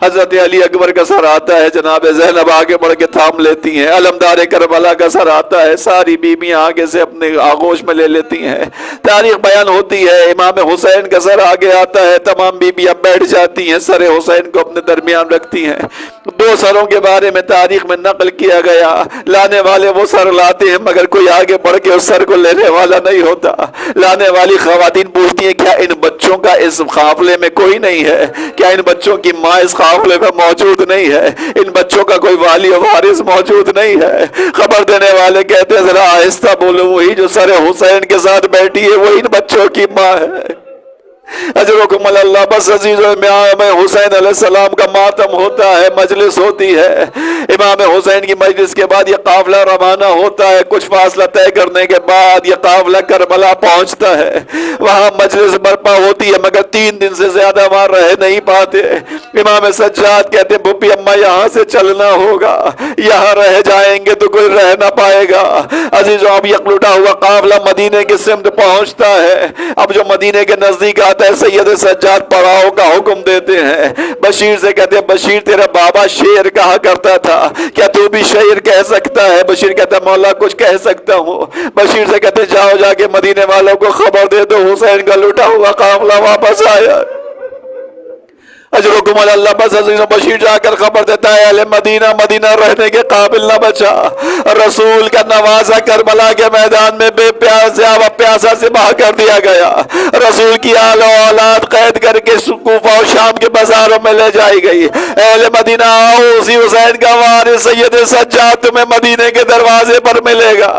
حضرت علی اکبر کا سر آتا ہے، جناب زینب آگے بڑھ کے تھام لیتی ہیں، علمدار کربلا کا سر آتا ہے، ساری بیویاں آگے سے اپنے آغوش میں لے لیتی ہیں، تاریخ بیان ہوتی ہے امام حسین کا سر آگے آتا ہے، تمام بیویاں بیٹھ جاتی ہیں، سر حسین کو اپنے درمیان رکھتی ہیں۔ دو سروں کے بارے میں تاریخ میں نقل کیا گیا، لانے والے وہ سر لاتے ہیں مگر کوئی آگے بڑھ کے اس سر کو لینے والا نہیں ہوتا۔ لانے والی خواتین پوچھتی ہیں کیا ان بچوں کا اس قافلے میں کوئی نہیں ہے؟ کیا ان بچوں کی ماں اس قافلے میں موجود نہیں ہے؟ ان بچوں کا کوئی والی و وارث موجود نہیں ہے؟ خبر دینے والے کہتے ہیں ذرا آہستہ بولو، وہی جو سر حسین کے ساتھ بیٹھی ہے وہ ان بچوں کی ماں ہے۔ اجرکم اللہ۔ بس عزیزوں امام حسین علیہ السلام کا ماتم ہوتا ہے، مجلس ہوتی ہے، امام حسین کی مجلس کے بعد یہ قافلہ روانہ ہوتا ہے، کچھ فاصلہ طے کرنے کے بعد یہ قافلہ کربلا پہنچتا ہے، وہاں مجلس برپا ہوتی ہے مگر 3 دن سے زیادہ وہاں رہ نہیں پاتے۔ امام سجاد کہتے ہیں بھوپی اماں یہاں سے چلنا ہوگا، یہاں رہ جائیں گے تو کوئی رہ نہ پائے گا۔ عزیزوں اب یہ لٹا ہوا قافلہ مدینے کی سمت پہنچتا ہے، اب جو مدینے کے نزدیک آتا ہے سید سجاد پڑاؤ کا حکم دیتے ہیں، بشیر سے کہتے ہیں بشیر تیرا بابا شعر کہا کرتا تھا، کیا تو بھی شعر کہہ سکتا ہے؟ بشیر کہتا ہے مولا کچھ کہہ سکتا ہوں۔ بشیر سے کہتے ہیں جاؤ جا کے مدینے والوں کو خبر دے دو حسین کا لٹا ہوا قافلہ واپس آیا۔ اجرکم اللہ۔ بس عزیزوں بشیر جا کر خبر دیتا ہے اہل مدینہ، مدینہ رہنے کے قابل نہ بچا، رسول کا نوازا کربلا کے میدان میں بے پیاسا سے بہا کر دیا گیا، رسول کی آل و اولاد قید کر کے کوفہ و شام کے بازاروں میں لے جائی گئی۔ اہل مدینہ آؤ، اسی حسین کا وارث سید سجاد تمہیں مدینے کے دروازے پر ملے گا۔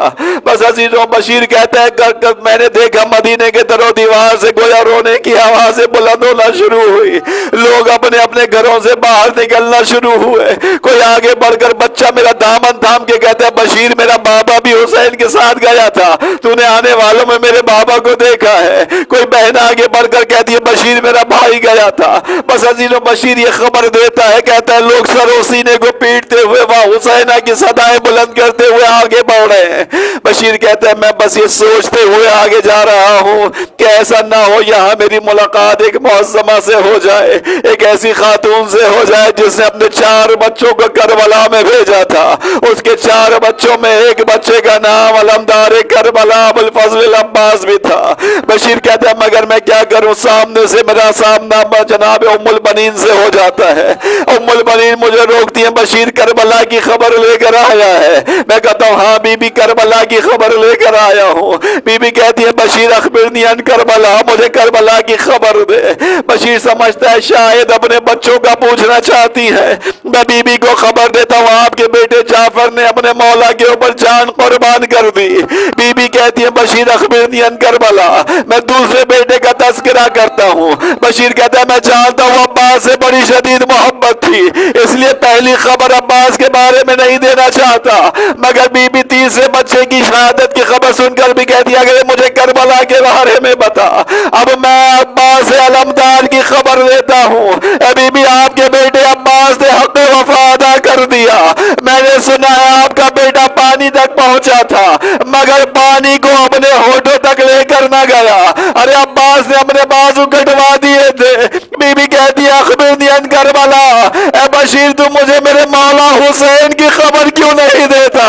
بس عزیزوں بشیر کہتا ہے میں نے دیکھا مدینے کے در و دیوار سے گویا رونے کی آوازیں بلند ہونا شروع ہوئی، لوگ اپنے اپنے گھروں سے باہر نکلنا شروع ہوئے، کوئی آگے بڑھ کر بچہ میرا دامن تھام کے کہتا ہے بشیر میرا بابا بھی حسین کے ساتھ گیا تھا، تو نے آنے والوں میں میرے بابا کو دیکھا ہے۔ کوئی بہن آگے بڑھ کر کہتی ہے بشیر میرا بھائی گیا تھا۔ بس عزیزوں بشیر یہ خبر دیتا ہے، کہتا ہے لوگ سر و سینے کو پیٹتے ہوئے وہاں حسینہ کی صدائیں بلند کرتے ہوئے آگے بڑھ رہے ہیں۔ بشیر کہتا ہے میں بس یہ سوچتے ہوئے آگے جا رہا ہوں کہ ایسا نہ ہو یہاں میری ملاقات ایک معظمہ سے ہو جائے، ایک ایسی خاتون سے ہو جائے جس نے اپنے 4 بچوں کو کربلا میں بھیجا تھا، اس کے 4 بچوں میں ایک بچے کا نام علمدار کربلا ابوالفضل العباس بھی تھا۔ بشیر کہتا ہے مگر میں کیا کروں، سامنے سے میرا سامنا جناب ام البنین سے ہو جاتا ہے، ام البنین مجھے روکتی ہیں بشیر کربلا کی خبر لے کر آیا ہے۔ میں کہتا ہوں ہاں بی بی کربلا کی خبر لے کر آیا ہوں۔ بی بی کہتی ہے بشیر اخبرنی عن کربلا، مجھے کربلا کی خبر دے۔ بشیر سمجھتا ہے شاید اپنے بچوں کا پوچھنا چاہتی ہے، میں بی بی کو خبر دیتا ہوں آپ کے بیٹے جعفر نے اپنے مولا کے اوپر جان قربان کر دی۔ بی بی کہتی ہے بشیر اخبرنی عن کربلا، میں دوسرے بیٹے کا تذکرہ کرتا ہوں۔ بشیر کہتا ہے میں جانتا ہوں عباس سے بڑی شدید محبت تھی، اس لیے پہلی خبر عباس کے بارے میں نہیں دینا چاہتا، مگر بی بی تیسرے بچے کی شہادت کی خبر سن کر بھی کہتی ہے اگر مجھے کربلا کے بارے میں بتا۔ اب میں عباس سے علمدار کی خبر لیتا ہوں، اے بی بی آپ کے بیٹے عباس نے حق وفا ادا کر دیا، میں نے سنا ہے آپ کا بیٹا پانی تک پہنچا تھا مگر پانی کو اپنے ہونٹوں تک لے کر نہ گیا، ارے عباس نے اپنے بازو کٹوا دیے تھے۔ بی بی کہتی ہے اخبرنی عن کربلا، اے بشیر تم مجھے میرے مولا حسین کی خبر کیوں نہیں دیتا؟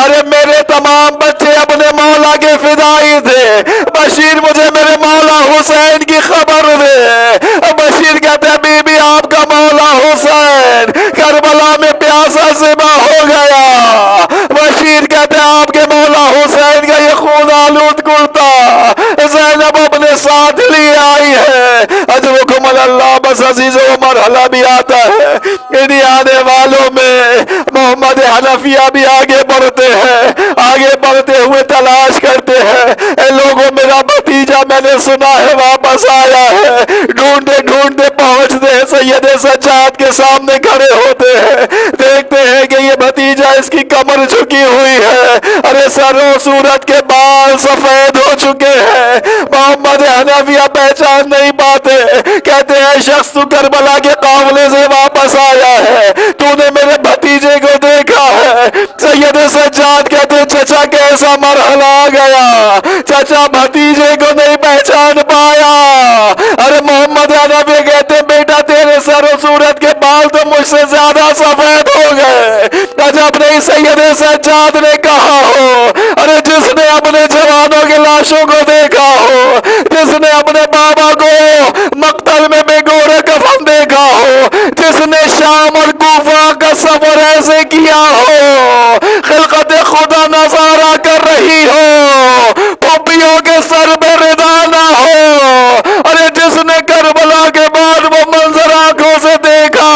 ارے میرے تمام بچے اپنے مولا کے فدائی تھے، بشیر مجھے میرے مولا حسین کی خبر دے۔ بشیر کہتے ہیں بی بی آپ کا مولا حسین کربلا میں پیاسا ذبح ہو گیا۔ بشیر کہتے ہیں آپ کے مولا حسین کا یہ خون آلود کرتا زینب اپنے ساتھ لیے آئی ہے۔ اجرکم اللہ۔ بس عزیزو مرحلہ بھی آتا ہے، انہی آنے والوں میں محمد حنفیہ بھی آگے بڑھتے ہیں، آگے بڑھتے ہوئے تلاش کرتے ہیں اے لوگوں میرا بھتیجا میں نے سنا ہے واپس آیا ہے، ڈھونڈتے ڈھونڈتے پہنچتے ہیں سید سجاد کے سامنے کھڑے ہوتے ہیں، دیکھتے ہیں کہ یہ بھتیجا اس کی کمر جھکی ہوئی ہے، ارے سر و صورت کے بال سفید ہو چکے ہیں۔ محمد حنفیہ پہچان نہیں پاتے، کہتے ہیں شخص تو کربلا کے قافلے سے واپس آیا ہے، تو نے میرے بھتیجے کو دیکھا ہے؟ سید سجاد کہتے ہیں چچا کیسا مرحلہ آ گیا، چچا بھتیجے کو نہیں پہچان پایا۔ ارے محمد حنفی کہتے ہیں بیٹا تیرے سر و صورت کے بال تو مجھ سے زیادہ سفید ہو گئے۔ عجب نہیں سید سجاد نے کہا ہو، ارے جس نے اپنے جوانوں کے لاشوں کو دیکھا ہو، جس نے اپنے بابا کو مقتل میں بے گورے کفن دیکھا ہو، جس نے شام اور کوفہ کا سفر ایسے کیا ہو، خلقت خدا نظارہ کر رہی ہو، پھوپھیوں کے سر پہ ردا نہ ہو، ارے جس نے کربلا کے بعد وہ منظر آنکھوں سے دیکھا،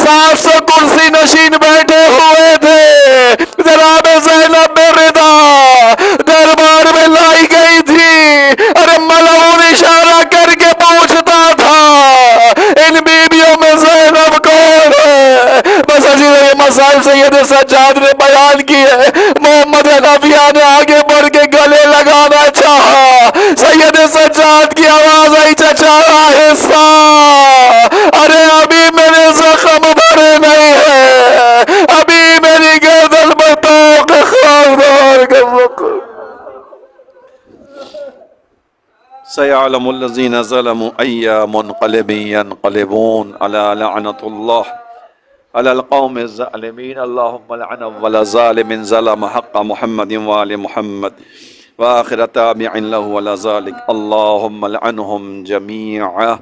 700 کرسی نشین بیٹھے ہوئے تھے، جناب زینب بے ردا دربار میں لائی گئی تھی، ارے ملعون اشارہ کر کے پوچھتا تھا ان بیویوں میں زینب کون ہے؟ بس عزیز یہ مسائل سید سجاد نے بیان کیے، محمد حنفیہ نے آگے بڑھ کے گلے لگانا چاہا، سید سجاد کی آواز آئی چچا آہستہ، ارے ابھی میرے زخم بھرے نہیں ہیں، ابھی میری گردن پر توق خاردار کا وقت۔ سيعلم الذين ظلموا أي منقلب ينقلبون على لعنة الله على القوم الظالمين اللهم لعن ولا ظالم ظلم حق محمد وآل محمد وآخر تابع له ولا ذلك اللهم لعنهم جميعا